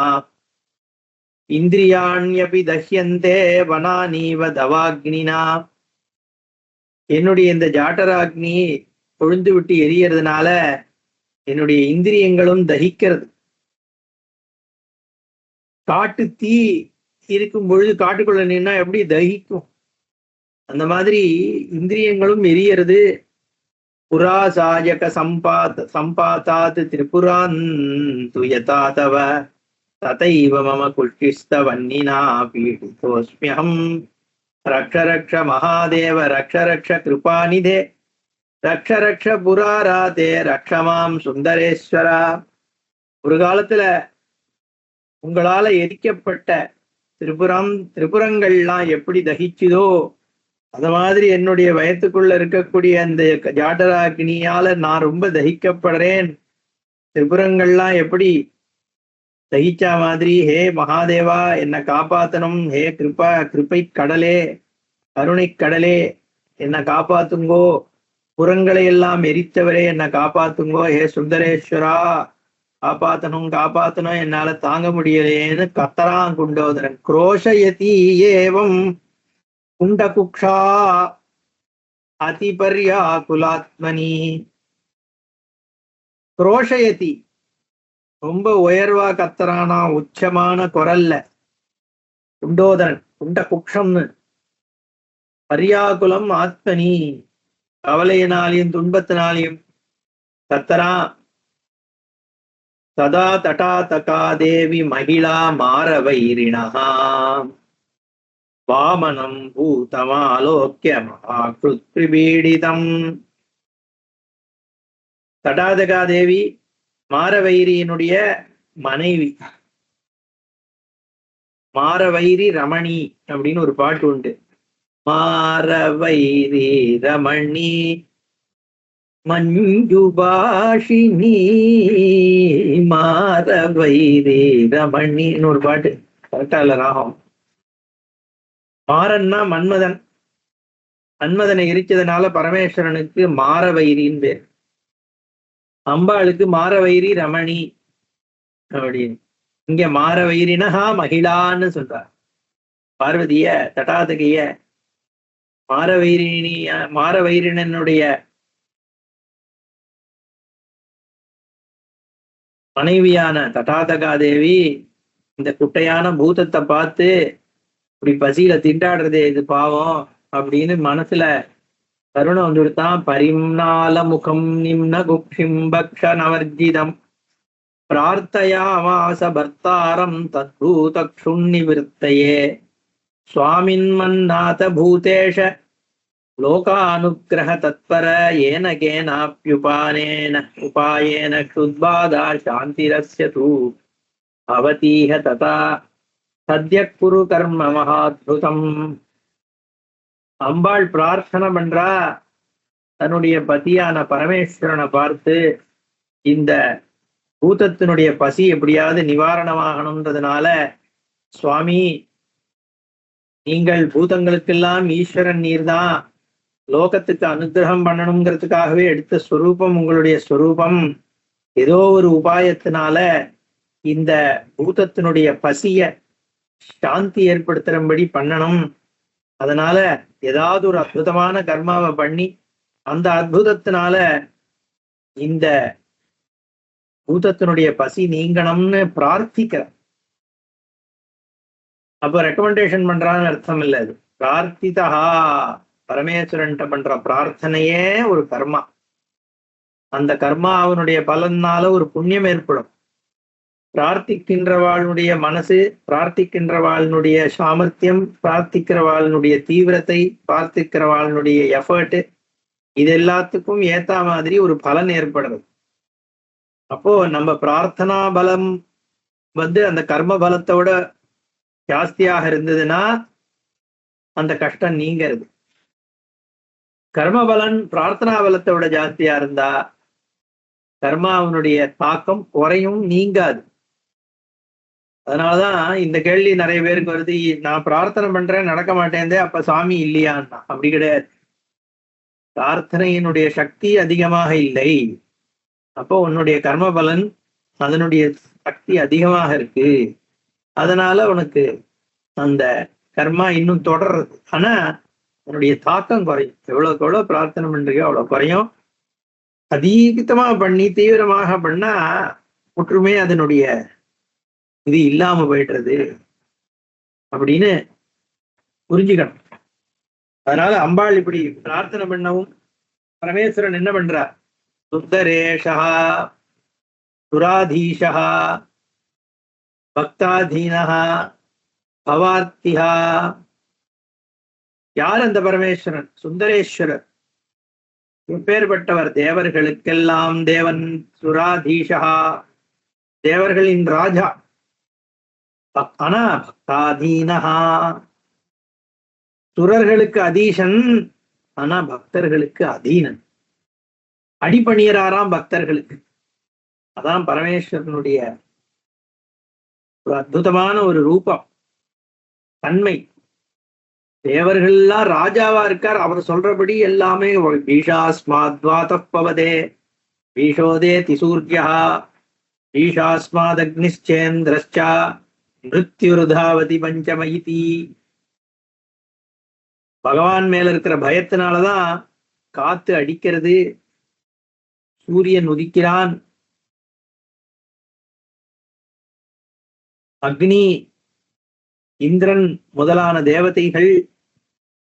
இந்திரியாண்யபி தஹ்யந்தே வனானீவ தவாக்னினா. என்னுடைய இந்த ஜாட்டராக்னி கொழுந்து விட்டு எரியறதுனால என்னுடைய இந்திரியங்களும் தகிக்கிறது. காட்டு தீ இருக்கும் பொழுது காட்டுக்குள்ள நின்னா எப்படி தகிக்கும், அந்த மாதிரி இந்திரியங்களும் எரியறது. புராசாயக சம்பாத்தாத் திரிபுரான் துயதா தவ ததைவ மம குஷ்டிஸ்தவன்னினா பீடிதோஸ்மியம். ரக்ஷ ரக்ஷ மகாதேவ ரக்ஷ ரக்ஷ கிருபாநிதே ரக்ஷ ரக்ஷ புராராதே ரக்ஷமாம் சுந்தரேஸ்வரா. ஒரு காலத்துல உங்களால எரிக்கப்பட்ட திரிபுரங்கள்லாம் எப்படி தகிச்சுதோ அத மாதிரி என்னுடைய வயத்துக்குள்ள இருக்கக்கூடிய அந்த ஜாட்டராக்னியால நான் ரொம்ப தகிக்கப்படுறேன். திரிபுரங்கள்லாம் எப்படி தகிச்சா மாதிரி, ஹே மகாதேவா என்னை காப்பாத்தணும், ஹே கிருப்பை கடலே கருணைக்கடலே என்னை காப்பாத்துங்கோ, புறங்களை எல்லாம் எரித்தவரே என்னை காப்பாத்துங்கோ, ஹே சுந்தரேஸ்வரா காப்பாத்தணும் காப்பாத்தணும், என்னால தாங்க முடியலையேன்னு கத்தரான் குண்டோதரன். குரோஷயதி ஏவம் குண்டகுக்ஷா அதிபர்யா குலாத்மனி. குரோஷயதி ரொம்ப உயர்வா கத்தரானா, உச்சமான குரல்ல. குண்டோதரன் குண்டகுக்ஷம்னு. பர்யாகுலம் ஆத்மனி கவலையினாலையும் துன்பத்தினாலையும் கத்தரா. சதா தட்டா தேவி மகிழா மாரவைரிணா வாமனம் பூதமாலோக்கிய மகாக்ருத்பிபீடிதம். தடாதகா தேவி மாரவைரியினுடைய மனைவி. மாரவைரி ரமணி அப்படின்னு ஒரு பாட்டு உண்டு. மாரவைரி ரமணி மஞ்சுபாஷினி மாரவைரி ரமணின்னு ஒரு பாட்டு. கரெக்டா இல்ல ராகம்? மாறன்னா மன்மதன். மன்மதனை எரிச்சதுனால பரமேஸ்வரனுக்கு மாரவைரின்னு பேர். அம்பாளுக்கு மாரவைரி ரமணி அப்படின்னு. இங்க மாரவைரினஹா மகிழான்னு சொல்றார். பார்வதிய தட்டாதகைய மாரவைரினுடைய மனைவியான தட்டாதகா தேவி இந்த குட்டையான பூதத்தை பார்த்து இப்படி பசியில திண்டாடுறதே இது பாவம் அப்படின்னு மனசுல கருணை வந்துடுத்தான். பரிம்னால முகம் நிம்ன குக்ஷிம் பக்ஷ நவர்ஜிதம் பிரார்த்தயாமாச பர்த்தாரம் தத்பூதக்ஷுன்னிவிருத்தையே சுவாமின் மன்னாத பூதேஷ லோகானுக்கிரக தத்பர ஏன கேனாப்யுபானேன உபாயேன க்ஷுத்பாதா சாந்திரஸ்ய தூ பவதீஹ ததா சத்ய குரு கர்ம மகாத்புதம். அம்பாள் பிரார்த்தனை பண்றா தன்னுடைய பதியான பரமேஸ்வரனை பார்த்து, இந்த பூதத்தினுடைய பசி எப்படியாவது நிவாரணமாகணும்ன்றதுனால, சுவாமி நீங்கள் பூதங்களுக்கெல்லாம் ஈஸ்வரன் நீர்தான், லோகத்துக்கு அனுகிரகம் பண்ணணுங்கிறதுக்காகவே எடுத்த ஸ்வரூபம் உங்களுடைய ஸ்வரூபம். ஏதோ ஒரு உபாயத்தினால இந்த பூதத்தினுடைய பசிய சாந்தி ஏற்படுத்துறபடி பண்ணணும். அதனால ஏதாவது ஒரு அற்புதமான கர்மாவை பண்ணி அந்த அற்புதத்தினால இந்த பூதத்தினுடைய பசி நீங்கணும்னு பிரார்த்திக்கிற. அப்ப ரெக்கமெண்டேஷன் பண்றான்னு அர்த்தம் இல்லை. அது பிரார்த்திதா பரமேஸ்வரன்ட்ட பண்ற பிரார்த்தனையே ஒரு கர்மா. அந்த கர்மா அவனுடைய பலனால ஒரு புண்ணியம் ஏற்படும். பிரார்த்திக்கின்றவாளுடைய மனசு, பிரார்த்திக்கின்றவாளுடைய சாமர்த்தியம், பிரார்த்திக்கிறவாளுடைய தீவிரத்தை, பிரார்த்திக்கிறவாளுடைய எஃபர்ட், இது எல்லாத்துக்கும் ஏத்த மாதிரி ஒரு பலன் ஏற்படுறது. அப்போ நம்ம பிரார்த்தனா பலம் அந்த கர்ம பலத்தோட ஜாஸ்தியாக இருந்ததுன்னா அந்த கஷ்டம் நீங்கிறது. கர்ம பலன் பிரார்த்தனா பலத்தோட ஜாஸ்தியா இருந்தா கர்மாவனுடைய தாக்கம் குறையும், நீங்காது. அதனாலதான் இந்த கேள்வி நிறைய பேருக்கு வருது, நான் பிரார்த்தனை பண்றேன் நடக்க மாட்டேன், அப்ப சாமி இல்லையான்னா. அப்படி கிடையாது. பிரார்த்தனையினுடைய சக்தி அதிகமாக இல்லை, அப்போ உன்னுடைய கர்ம பலன் அதனுடைய சக்தி அதிகமாக இருக்கு. அதனால உனக்கு அந்த கர்மா இன்னும் தொடர்றது. ஆனா உன்னுடைய தாக்கம் குறையும். எவ்வளவுக்கு எவ்வளவு பிரார்த்தனை பண்றியோ அவ்வளவு குறையும். அதிகமா பண்ணி தீவிரமாக பண்ணா முற்றுமே அதனுடைய இது இல்லாம போயிடுறது அப்படின்னு புரிஞ்சுக்கணும். அதனால அம்பாள் இப்படி பிரார்த்தனை பண்ணவும் பரமேஸ்வரன் என்ன பண்றார்? சுந்தரேஷா சுராதீஷா பக்தாதீனா பவார்த்திஹா. யார் அந்த பரமேஸ்வரன்? சுந்தரேஸ்வரர். எப்பேற்பட்டவர்? தேவர்களுக்கெல்லாம் தேவன். சுராதீஷா தேவர்களின் ராஜா. ஆனா பக்தாதீனஹா சுரர்களுக்கு அதீசன், ஆனா பக்தர்களுக்கு அதீனன். அடிபணியராராம் பக்தர்களுக்கு. அதான் பரமேஸ்வரனுடைய ஒரு அற்புதமான ஒரு ரூபம், தன்மை. தேவர்கள்லாம் ராஜாவா இருக்கார், அவர் சொல்றபடி எல்லாமே. பீஷாஸ்மாத்வாதப்பவதே பீஷோதே திசூர்யா ஈஷாஸ்மாதக்னிச்சேந்திரச்சா மிருத்யுருதாவதி பஞ்சமயிதி. பகவான் மேல இருக்கிற பயத்தினாலதான் காத்து அடிக்கிறது, சூரியன் உதிக்கிறான், அக்னி இந்திரன் முதலான தேவதைகள்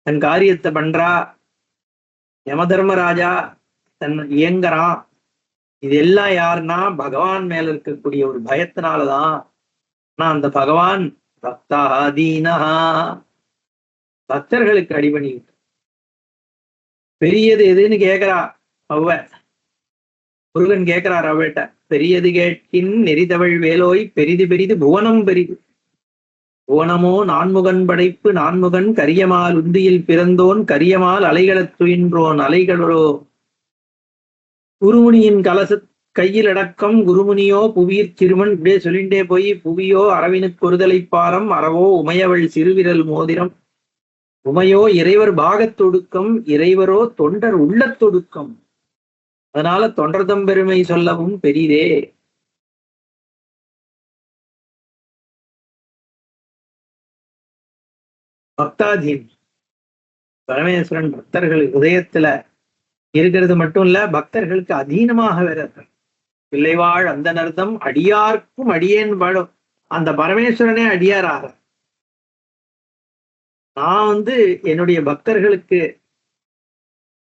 தன் காரியத்தை பண்றா, யமதர்மராஜா தன் இயங்குறான். இதெல்லாம் யாருன்னா பகவான் மேல இருக்கக்கூடிய ஒரு பயத்தினாலதான். ஆனா அந்த பகவான் பக்தாதீனா, பக்தர்களுக்கு அடிபணி. பெரியது எதுன்னு கேட்கிறா அவ்வ. முருகன் கேட்கிறார் அவட்ட, பெரியது கேட்கின் நெறிதவள் வேலோய் பெரிது பெரிது புவனம் பெரிது. புவனமோ நான்முகன் படைப்பு, நான்முகன் கரியமால் உந்தியில் பிறந்தோன், கரியமால் அலைகளத் துயின்றோன், அலைகளோ குருமுனியின் கலச கையில் அடக்கம், குருமுனியோ புவியிற் சிறுவன். இப்படியே சொல்லிண்டே போய், புவியோ அரவினுக்கு ஒருதலை பாரம், அறவோ உமையவள் சிறுவிரல் மோதிரம், உமையோ இறைவர் பாகத்தொடுக்கம், இறைவரோ தொண்டர் உள்ளத்தொடுக்கம். அதனால தொண்டர்தம் பெருமை சொல்லவும் பெரிதே. பக்தாதீன் பரமேஸ்வரன் பக்தர்கள் இதயத்துல இருக்கிறது மட்டும் இல்ல, பக்தர்களுக்கு அதீனமாக வேற பிள்ளைவாழ் அந்த நர்தம் அடியார்க்கும் அடியேன் வாழும். அந்த பரமேஸ்வரனே அடியாராக, நான் என்னுடைய பக்தர்களுக்கு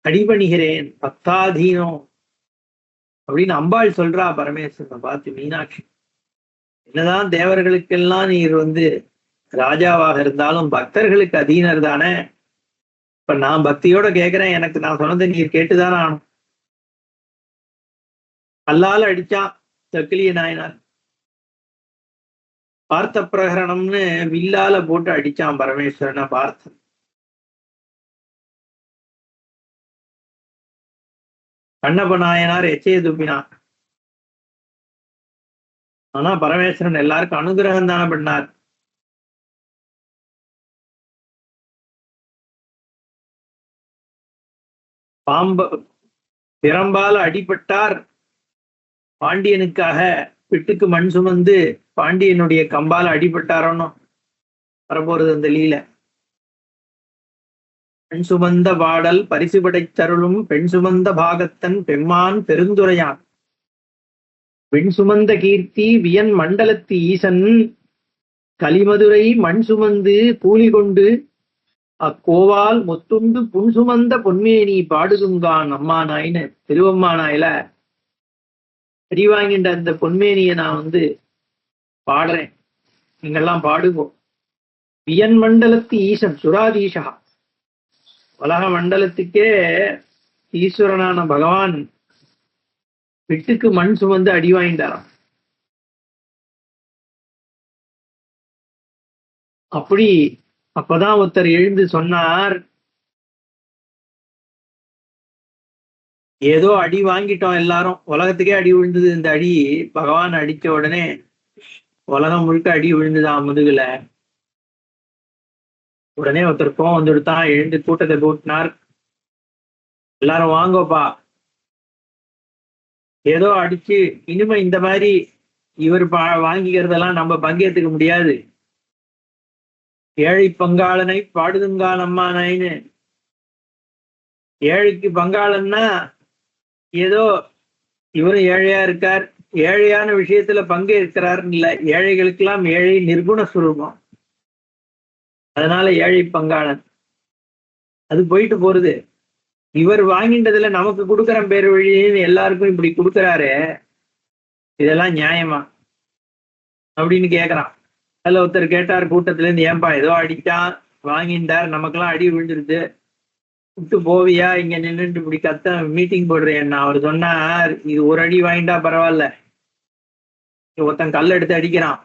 அடிபணிகிறேன், பக்தாதீனம் அப்படின்னு அம்பாள் சொல்றா பரமேஸ்வரனை பார்த்து. மீனாட்சி, என்னதான் தேவர்களுக்கெல்லாம் நீர் ராஜாவாக இருந்தாலும் பக்தர்களுக்கு அதீனர் தானே. இப்ப நான் பக்தியோட கேட்கிறேன், எனக்கு நான் சொன்னதை நீர் கேட்டுதானே ஆனும். அல்லால அடிச்சான் தக்கிலிய நாயனார். பார்த்த பிரகரணம்னு வில்லால போட்டு அடிச்சான் பரமேஸ்வரனை பார்த்த. கண்ணப்ப நாயனார் எச்சைய துப்பினான். ஆனா பரமேஸ்வரன் எல்லாருக்கும் அனுகிரகம் தானே பண்ணார். பிரம்பால அடிபட்டார். பாண்டியனுக்காக பிட்டுக்கு மண் சுமந்து பாண்டியனுடைய கம்பால அடிபட்டாரோன்னு வரப்போறது அந்த லீல. பெண் சுமந்த பாடல் பரிசு படைத்தருளும் பெண் சுமந்த பாகத்தன் பெம்மான் பெருந்துரையான். பெண் சுமந்த கீர்த்தி வியன் மண்டலத்து ஈசன், கலிமதுரை மண் சுமந்து கூலி கொண்டு அக்கோவால் முத்துண்டு புன் சுமந்த பொன்மேனி பாடுதுங்கான் அம்மா நாயின்னு திருவம்மா நாயில அடி வாங்கின்ற அந்த பொன்மேனியை நான் பாடுறேன், நீங்கெல்லாம் பாடுவோம். வியன் மண்டலத்து ஈசன் சுராதீஷா, உலக மண்டலத்துக்கே ஈஸ்வரனான பகவான் விட்டுக்கு மண் சுமந்து அடி வாங்கிட்டாராம். அப்பதான் ஒருத்தர் எழுந்து சொன்னார், ஏதோ அடி வாங்கிட்டோம் எல்லாரும், உலகத்துக்கே அடி விழுந்தது. இந்த அடி பகவான் அடிச்ச உடனே உலகம் முழுக்க அடி விழுந்துதான் முதுகுல. உடனே ஒருத்தர் கோவம் வந்துடுத்தான், எழுந்து கூட்டத்தை கூட்டினார். எல்லாரும் வாங்கோப்பா, ஏதோ அடிச்சு இனிமே இந்த மாதிரி இவர் வாங்கிக்கிறதெல்லாம் நம்ம பங்கேற்றுக்க முடியாது. ஏழை பங்காளனை பாடுதுங்கான் அம்மா நாயின்னு. ஏழைக்கு பங்காளன்னா ஏதோ இவரும் ஏழையா இருக்கார், ஏழையான விஷயத்துல பங்கேற்கிறார் இல்ல. ஏழைகளுக்கெல்லாம் ஏழை நிர்குண சுரூபம், அதனால ஏழை பங்காளன். அது போயிட்டு போறது. இவர் வாங்கின்றதுல நமக்கு கொடுக்குற பேர் வழின்னு எல்லாருக்கும் இப்படி கொடுக்குறாரு, இதெல்லாம் நியாயமா அப்படின்னு கேக்குறான். அதுல ஒருத்தர் கேட்டார் கூட்டத்துல இருந்து, ஏன்பா ஏதோ அடிச்சான் வாங்கிட்டார், நமக்கெல்லாம் அடி விழுந்துருது, விட்டு போவியா, இங்க நின்றுட்டு இப்படி மீட்டிங் போடுறேன். அவர் சொன்னார், இது ஒரு அடி வாங்கிட்டா பரவாயில்ல, ஒருத்தன் கல் எடுத்து அடிக்கிறான்,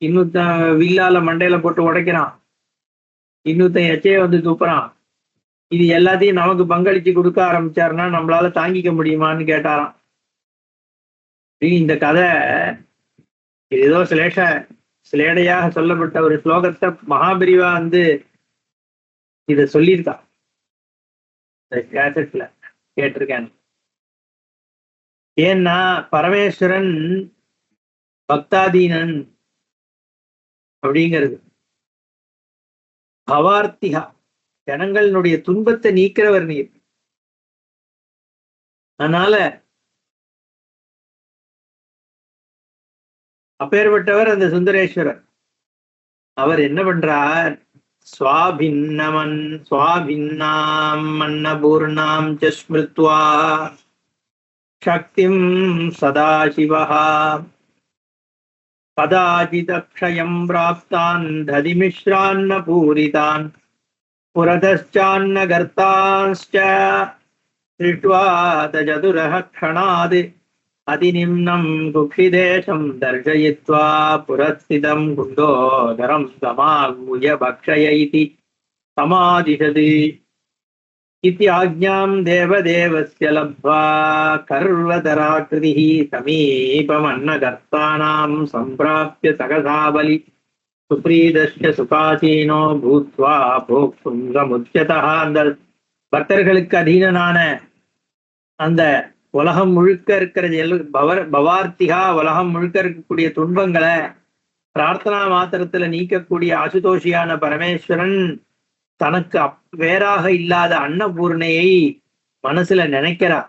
இன்னொருத்தன் வில்லால மண்டையில போட்டு உடைக்கிறான், இன்னொருத்தன் எச்சைய தூப்புறான், இது எல்லாத்தையும் நமக்கு பங்களிச்சு கொடுக்க ஆரம்பிச்சாருன்னா நம்மளால தாங்கிக்க முடியுமான்னு கேட்டாராம். இந்த கதை ஏதோ சிலேடையாக சொல்லப்பட்ட ஒரு ஸ்லோகத்தை மகாபிரிவா இத சொல்லியிருக்கா கேசட்ல கேட்டிருக்கேன். ஏன்னா பரமேஸ்வரன் பக்தாதீனன் அப்படிங்கிறது. பவார்த்திகா, ஜனங்களினுடைய துன்பத்தை நீக்கிறவர் நீர். அதனால அப்பேற்பட்டவர் அந்த சுந்தரேஸ்வரர். அவர் என்ன பண்றார்? ஸ்வாபின்னமன் ஸ்வாபின்னாம் மன்னபூர்ணாம் ச ஸ்மிருத்வா சக்திம் சதாசிவஹ கதாசிதக்ஷயம் பிராப்தான் ததிமிஸ்ரான்ன பூரிதான் புரதச்சான்ன கர்த்தான்ஸ்ச திருஷ்ட்வா தஜதுரஹ க்ஷணாத் அதிநிம்னம் குக்ஷிதேசம் தர்ஷயித்வா புரஸ்திதம் குண்டோதரம் சமாகூய பக்ஷய இதி சமாதிஷது இத்யாஜ்ஞாம் தேவதேவஸ்ய லப்த்வா கர்வதராக்ருதிः சமீபமன்னகர்த்தானாம் சம்பிராப்ய சகசா பலி சுப்ரீதஸ்ய சுகாசீனோ பூத்வா போக்தும் சமுத்யதः. அந்த பக்தர்களுக்கு அதீனனான அந்த உலகம் முழுக்க இருக்கிற பவார்த்திகா, உலகம் முழுக்க இருக்கக்கூடிய துன்பங்களை பிரார்த்தனா மாத்திரத்துல நீக்கக்கூடிய ஆசுதோஷியான பரமேஸ்வரன் தனக்கு வேறாக இல்லாத அன்னபூர்ணையை மனசுல நினைக்கிறார்.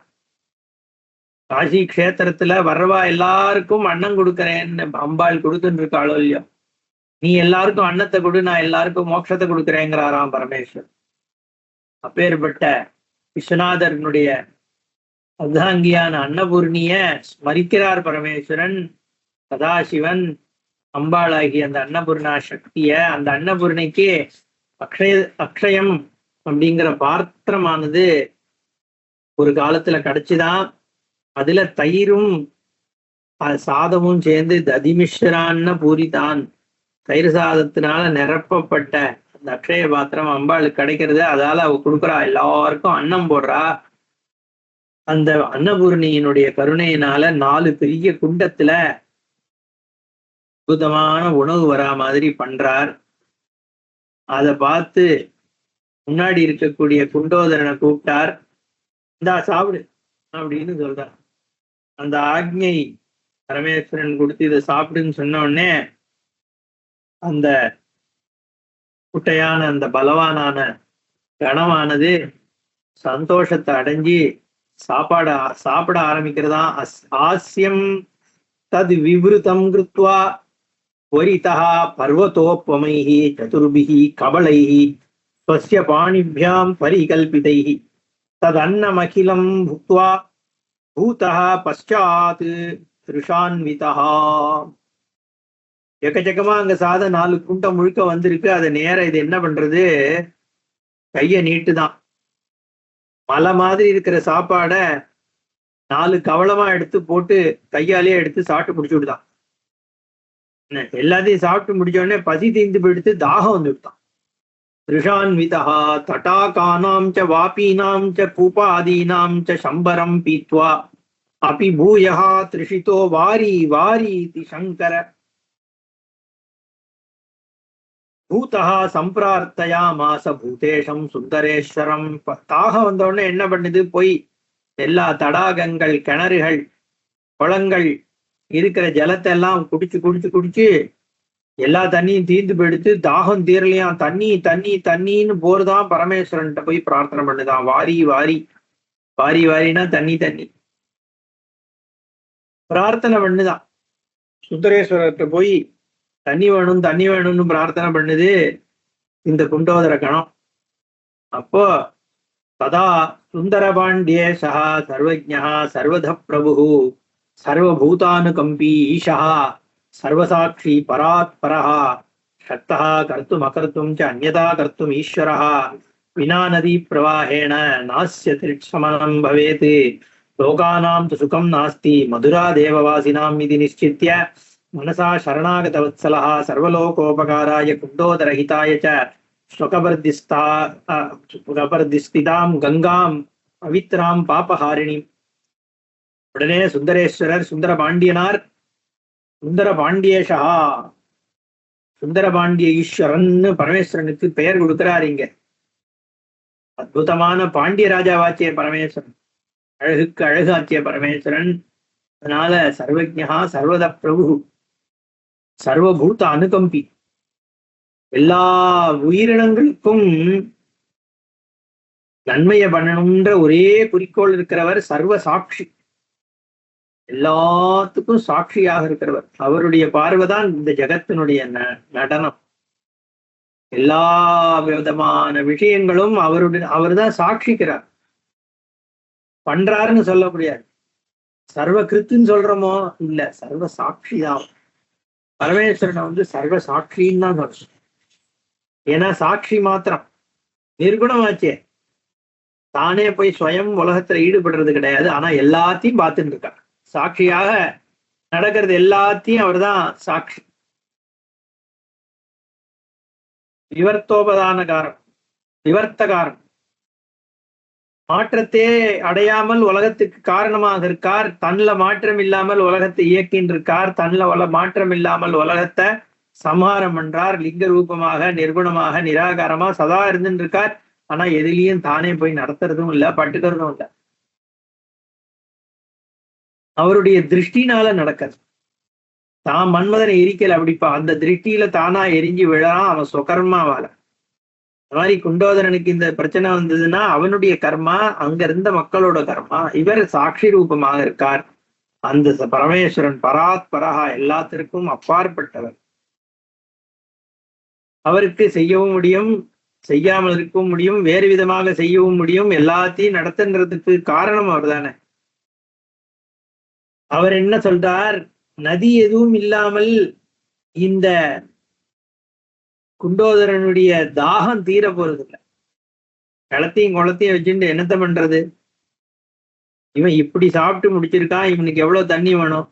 காசி கஷேத்திரத்துல வர்றவா எல்லாருக்கும் அன்னம் கொடுக்கறேன்னு அம்பாள் கொடுத்துட்டு இருக்காளோ இல்லையோ, நீ எல்லாருக்கும் அன்னத்தை கொடு, நான் எல்லாருக்கும் மோட்சத்தை கொடுக்குறேங்கிறாராம் பரமேஸ்வரன். அப்பேற்பட்ட விஸ்வநாதரனுடைய அர்த்தாங்கியான அன்னபூர்ணிய ஸ்மரிக்கிறார் பரமேஸ்வரன். சதாசிவன் அம்பாளாகி அந்த அன்னபூர்ணா சக்திய, அந்த அன்னபூர்ணைக்கு அக்ஷயம் அப்படிங்கிற பாத்திரமானது ஒரு காலத்துல கிடைச்சுதான். அதுல தயிரும் சாதமும் சேர்ந்து ததிமிஸ்ரான்ன பூரிதான், தயிர் சாதத்தினால நிரப்பப்பட்ட அந்த அக்ஷய பாத்திரம் அம்பாளுக்கு கிடைக்கிறது. அதால அவ கொடுக்குறா, எல்லாருக்கும் அன்னம் போடுறா. அந்த அன்னபூர்ணியினுடைய கருணையினால 4 பெரிய குண்டத்துல அற்புதமான உணவு வரா மாதிரி பண்றார். அதை பார்த்து முன்னாடி இருக்கக்கூடிய குண்டோதரனை கூப்பிட்டார். இந்தா சாப்பிடு அப்படின்னு சொல்றார். அந்த ஆக்ஞை பரமேஸ்வரன் கொடுத்து இதை சாப்பிடுன்னு சொன்ன உடனே அந்த குட்டையான அந்த பலவானான கணமானது சந்தோஷத்தை அடைஞ்சி சாப்பிட ஆரம்பிக்கிறதா. ஆஸ்யம் தத் விவ்ருதம் கிருத்வா வரிதா பர்வதோப்பமைஹி சதுர்பிஹி கபளைஹி ஸ்வஸ்ய பாணிभ्यां பரிகல்பிதைஹி ததன்னமகிலம் புக்த்வா பூதஹ பశ్చాத் திருஷான்விதஹ. எக்கச்சக்கமா அங்க சாதம் 4 குண்டம் முழுக்க வந்திருக்கு. அதை நேர இது என்ன பண்றது, கைய நீட்டுதான். மலை மாதிரி இருக்கிற சாப்பாட 4 கவளமா எடுத்து போட்டு கையாலேயே எடுத்து சாப்பிட்டு முடிச்சு விடுதான். எல்லாத்தையும் சாப்பிட்டு முடிச்ச உடனே பசி தீர்ந்து போயிடுத்து, தாகம் வந்து விட்டான். திருஷான்விதா தடாகானாம் ச வாபீனாம் ச பூபாதீனாம் ச சம்பரம் பீத்வா அபி பூயஹா திருஷிதோ வாரி வாரி தி சங்கர பூதஹ சம்பிரார்த்தயாமாச பூதேஷம் சுந்தரேஸ்வரம். தாகம் வந்த உடனே என்ன பண்ணுது, போய் எல்லா தடாகங்கள், கிணறுகள், குளங்கள் இருக்கிற ஜலத்தை எல்லாம் குடிச்சு குடிச்சு குடிச்சு எல்லா தண்ணியும் தீர்ந்து போயிடுத்து. தாகம் தீரலையாம். தண்ணி தண்ணி தண்ணின்னு போறதான் பரமேஸ்வரன்ட்ட போய் பிரார்த்தனை பண்ணுதான். வாரி வாரி வாரி வாரினா தண்ணி தண்ணி பிரார்த்தனை பண்ணுதான். சுந்தரேஸ்வரர்கிட்ட போய் தண்ணி வேணும் தண்ணி வேணும்னு பிரார்த்தனை பண்ணுது இந்த குண்டோதர கணம். அப்போ ததா சுந்தரபாண்டியே சஹா சர்வஜ்ஞா சர்வத பிரபு சர்வபூதானுகம்பி ஈஷா சர்வசாட்சி பராத்பரஹ சக்தஹ கர்த்தும் அகர்த்தும் ச அன்யதா கர்த்தும் ஈஸ்வரஹ வினா நதி பிரவாஹேண நாஸ்ய திருட்சமனம் பவேத் லோகானாம் து சுகம் நாஸ்தி மதுரா தேவவாசினாம் இது நிश्चित्य मनसा शरणागतवत्सलः सर्वलोकोपकाराय कुण्डोदरहिताय च ஸ்வகபர்திஸ்திதாம் கங்காம் பவித்ராம் பாபஹாரிணி. உடனே சுந்தரேஸ்வரர், சுந்தர பாண்டியனார், சுந்தர பாண்டியேஷா, சுந்தர பாண்டிய ஈஸ்வரன் பரமேஸ்வரனுக்கு பெயர் கொடுக்கிறார். இங்க அற்புதமான பாண்டிய ராஜாவாச்சிய பரமேஸ்வரன், அழகுக்கு அழகாச்சிய பரமேஸ்வரன். அதனால சர்வஜா, சர்வத பிரபு, சர்வபூத அனுகம்பி, எல்லா உயிரினங்களுக்கும் நன்மையை பண்ணணும்ன்ற ஒரே குறிக்கோள் இருக்கிறவர். சர்வ சாட்சி, எல்லாத்துக்கும் சாட்சியாக இருக்கிறவர். அவருடைய பார்வைதான் இந்த ஜகத்தினுடைய நடனம். எல்லா விதமான விஷயங்களும் அவர்தான் சாட்சிக்கிறார். பண்றாருன்னு சொல்ல முடியாது. சர்வ கிருத்துன்னு சொல்றோமோ இல்ல, சர்வ சாட்சி தான். பரமேஸ்வரனை சர்வ சாட்சின்னு தான் சொல்றோம். ஏன்னா சாட்சி மாத்திரம், நிர்குணமாச்சே, தானே போய் ஸ்வயம் உலகத்துல ஈடுபடுறது கிடையாது. ஆனா எல்லாத்தையும் பார்த்துட்டு இருக்கார். சாட்சியாக நடக்கிறது எல்லாத்தையும் அவர் தான் சாட்சி. விவர்த்தோபதான காரணம், விவர்த்தகாரம், மாற்றத்தே அடையாமல் உலகத்துக்கு காரணமாக இருக்கார். தன்ல மாற்றம் இல்லாமல் உலகத்தை இயக்கின்னு இருக்கார். தன்ல மாற்றம் இல்லாமல் உலகத்தை சம்ஹாரம் பண்றார். லிங்க ரூபமாக, நிர்குணமாக, நிராகாரமா சதா இருந்துட்டு இருக்கார். ஆனா எதிலையும் தானே போய் நடத்துறதும் இல்லை, பட்டுக்கிறதும் இல்லை. அவருடைய திருஷ்டினால நடக்கிறது. தான் மன்மதனை எரிக்கல, அப்படிப்பா அந்த திருஷ்டியில தானா எரிஞ்சு விழறான் அவன் சுகர்மாவால. அந்த மாதிரி குண்டோதரனுக்கு இந்த பிரச்சனை வந்ததுன்னா அவனுடைய கர்மா, அங்க இருந்த மக்களோட கர்மா. இவர் சாட்சி ரூபமாக இருக்கார். அந்த பரமேஸ்வரன் பராத் பரஹா, எல்லாத்திற்கும் அப்பாற்பட்டவர். அவருக்கு செய்யவும் முடியும், செய்யாமல் இருக்கவும் முடியும், வேறு விதமாக செய்யவும் முடியும். எல்லாத்தையும் நடத்துன்றதுக்கு காரணம் அவர் தானே. அவர் என்ன சொல்றார்? நதி எதுவும் இல்லாமல் இந்த குண்டோதரனுடைய தாகம் தீர போறது இல்லை. களத்தையும் குளத்தையும் வச்சுட்டு என்னத்த பண்றது? இவன் இப்படி சாப்பிட்டு முடிச்சிருக்கான், இவனுக்கு எவ்வளவு தண்ணி வேணும்?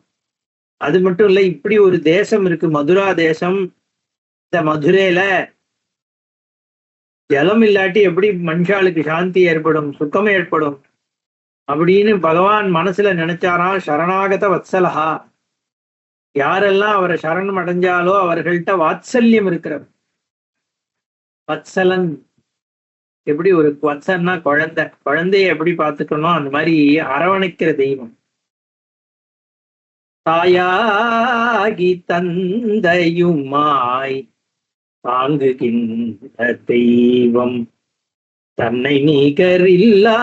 அது மட்டும் இல்ல, இப்படி ஒரு தேசம் இருக்கு, மதுரா தேசம். இந்த மதுரையில ஜலம் இல்லாட்டி எப்படி மனுஷாளுக்கு சாந்தி ஏற்படும், சுத்தம் ஏற்படும் அப்படின்னு பகவான் மனசுல நினைச்சாராம். சரணாகத வத்சலஹா, யாரெல்லாம் அவரை சரணம் அடைஞ்சாலோ அவர்கள்ட்ட வாத்சல்யம் இருக்கிறவர். வத்சலன், எப்படி ஒரு வத்சன்னா குழந்தைய எப்படி பார்த்துக்கணும், அந்த மாதிரி அரவணைக்கிற தெய்வம். தாயாகி தந்தையுமாய் தாங்குகின்ற தெய்வம், தன்னை நிகரில்லாத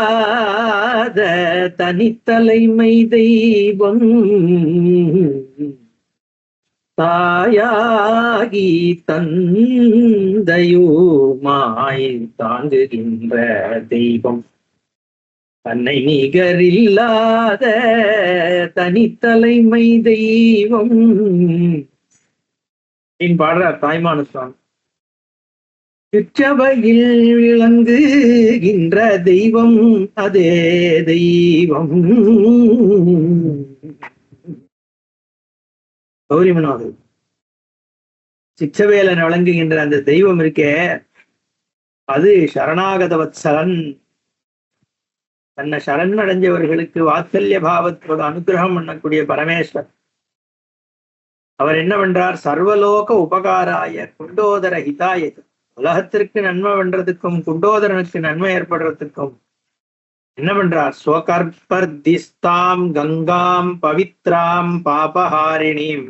தனித்தலைமை தெய்வம். தாயாகி தந்தையுமாய் தாங்குகின்ற தெய்வம், தன்னை நிகரில்லாத தனித்தலைமை தெய்வம் பாடுறார் தாய்மான சுவாமி. சிற்றவையில் விளங்குகின்ற தெய்வம் அதே தெய்வம். கௌரிமனோது சிச்சவேலன் விளங்குகின்ற அந்த தெய்வம் இருக்கே, அது சரணாகத வத்சலன். தன்னை சரண் அடைஞ்சவர்களுக்கு வாத்சல்ய பாவத்தோட அனுகிரகம் பண்ணக்கூடிய பரமேஸ்வர். அவர் என்ன பண்றார்? சர்வலோக உபகாராய குண்டோதர ஹிதாய, உலகத்திற்கு நன்மை பண்றதுக்கும் குண்டோதரனுக்கு நன்மை ஏற்படுறதுக்கும் என்ன பண்றார்? ஸ்வகர்பர்திஸ்தாம் கங்காம் பவித்ராம் பாபஹாரிணீம்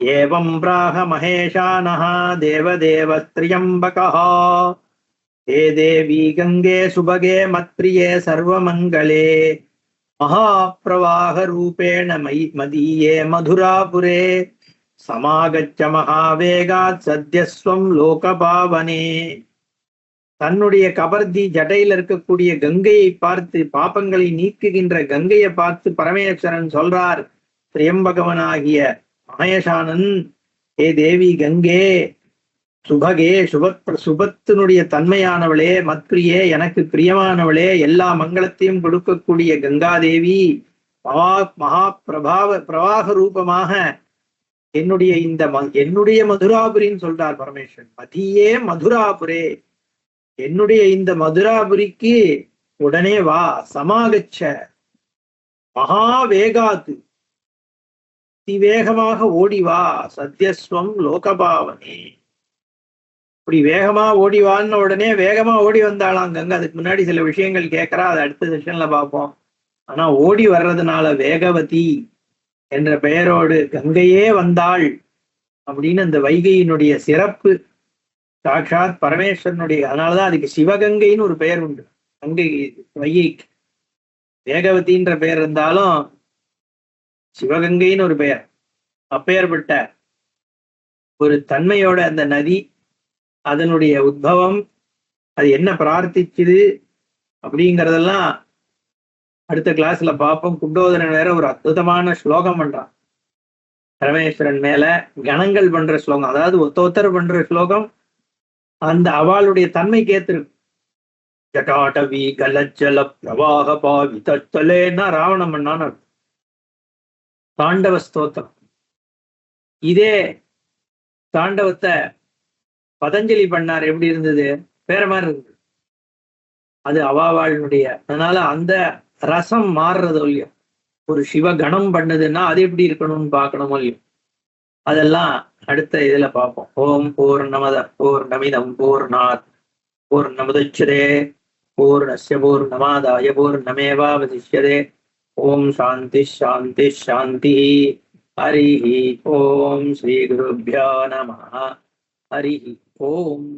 ஏவம் பிராக மகேஷானஹ தேவதேவ த்ரியம்பகஹ ஹே தேவி கங்கே சுபகே மத்பிரியே சர்வமங்களே மகாபிரவாக ரூபேண மதீயே மதுராபுரே சமாகச்ச மகாவேகாத் சத்யஸ்வம் லோகபாவனே. தன்னுடைய கபர்தி ஜடையில இருக்கக்கூடிய கங்கையை பார்த்து, பாபங்களை நீக்குகின்ற கங்கையை பார்த்து பரமேஸ்வரன் சொல்றார், திரியம்பகவனாகிய மகேஷானன், ஏ தேவி கங்கே, சுபகே சுபத்தினுடைய தன்மையானவளே, மத்பிரியே எனக்கு பிரியமானவளே, எல்லா மங்களத்தையும் கொடுக்கக்கூடிய கங்காதேவி, மகா பிரவாக ரூபமாக என்னுடைய மதுராபுரின்னு சொல்றார் பரமேஸ்வரன். மதியே மதுராபுரே, என்னுடைய இந்த மதுராபுரிக்கு உடனே வா, சமாகச்ச மகாவேகாத்து, அதிவேகமாக ஓடி வா, சத்யஸ்வம் லோகபாவனே, இப்படி வேகமா ஓடிவான்னு உடனே வேகமா ஓடி வந்தாளாம் கங்கை. அதுக்கு முன்னாடி சில விஷயங்கள் கேட்கறா, அதை அடுத்த செஷன்ல பார்ப்போம். ஆனா ஓடி வர்றதுனால வேகவதி என்ற பெயரோடு கங்கையே வந்தாள் அப்படின்னு அந்த வைகையினுடைய சிறப்பு. சாட்சாத் பரமேஸ்வரனுடைய, அதனாலதான் அதுக்கு சிவகங்கைன்னு ஒரு பெயர் உண்டு. கங்கை வைகைக்கு வேகவதின்ற பெயர் இருந்தாலும் சிவகங்கைன்னு ஒரு பெயர். அப்பேற்பட்ட ஒரு தன்மையோட அந்த நதி, அதனுடைய உத்பவம், அது என்ன பிரார்த்திச்சுது அப்படிங்கறதெல்லாம் அடுத்த கிளாஸ்ல பார்ப்போம். குண்டோதரன் வேற ஒரு அற்புதமான ஸ்லோகம் பண்றான் பரமேஸ்வரன் மேல. கணங்கள் பண்ற ஸ்லோகம், அதாவது ஒத்தொத்தர் பண்ற ஸ்லோகம் அந்த அவளுடைய தன்மைக்கு ஏத்திருக்கு. ஜட்டாடவி கலஜல பிரவாக பாவி தத்தலேன்னா ராவணம் பண்ணான்னு தாண்டவ ஸ்தோத்திரம். இதே தாண்டவத்தை பதஞ்சலி பண்ணார், எப்படி இருந்தது? வேற மாதிரி இருந்தது. அது அவாவாளுடைய, அதனால அந்த ரசம் மாறுறது இல்லையோ. ஒரு சிவகணம் பண்ணுதுன்னா அது எப்படி இருக்கணும்னு பார்க்கணுமோ இல்லையோ. அதெல்லாம் அடுத்த இதுல பார்ப்போம். ஓம் பூர்ணமத பூர்ணமிதம் பூர்ணாத் பூர்ணமுதச்யதே பூர்ணஸ்ய பூர்ணமாதாய பூர்ணமேவாவசிஷ்யதே. ஓம் சாந்தி சாந்தி சாந்தி. ஹரி ஓம். ஸ்ரீ குருभ्यो நமः. ஹரி ஓம்.